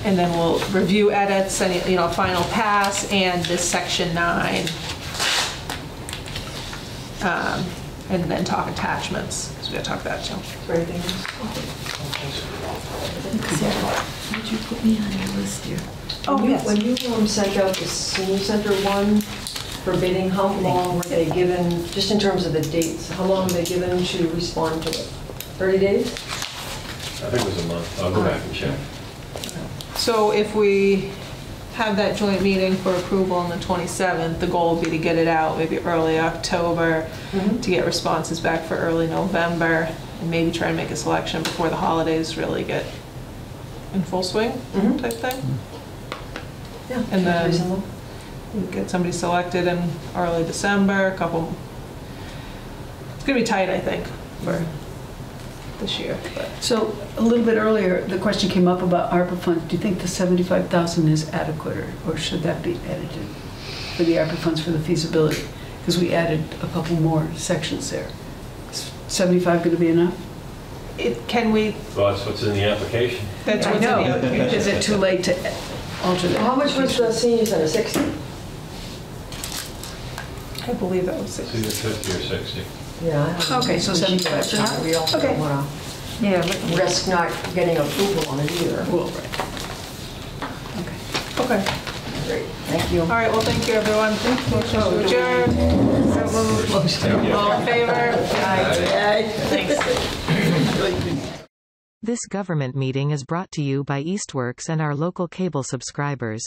and then we'll review edits and, you know, final pass and this section 9, and then talk attachments, so we gotta talk that too. Is there anything else? Sarah, would you put me on your list here? Oh, yes. When you sent out the senior center one for bidding, how long were they given, just in terms of the dates, how long were they given to respond to it? 30 days? I think it was a month. I'll go back and check. So if we have that joint meeting for approval on the 27th. The goal would be to get it out maybe early October, to get responses back for early November, and maybe try and make a selection before the holidays really get in full swing type thing. Yeah, And then reasonable. get somebody selected in early December, a couple. It's gonna be tight, I think, for this year. But. So a little bit earlier, the question came up about ARPA funds. Do you think the 75,000 is adequate, or should that be edited for the ARPA funds for the feasibility? Because we added a couple more sections there. Is 75 going to be enough? Can we? Well, that's what's in the application. That's what's in the application. Is it too late to alter that? How much was the senior center, 60? I believe that was It's either 50 or 60. Yeah. Okay, so 75 is enough? We don't Okay. want Yeah, to risk not getting approval on it either. Well, right. Okay. Okay. Great, thank you. All right, well, thank you, everyone. Motion to adjourn. All in favor? Aye. Thanks. This government meeting is brought to you by Eastworks and our local cable subscribers.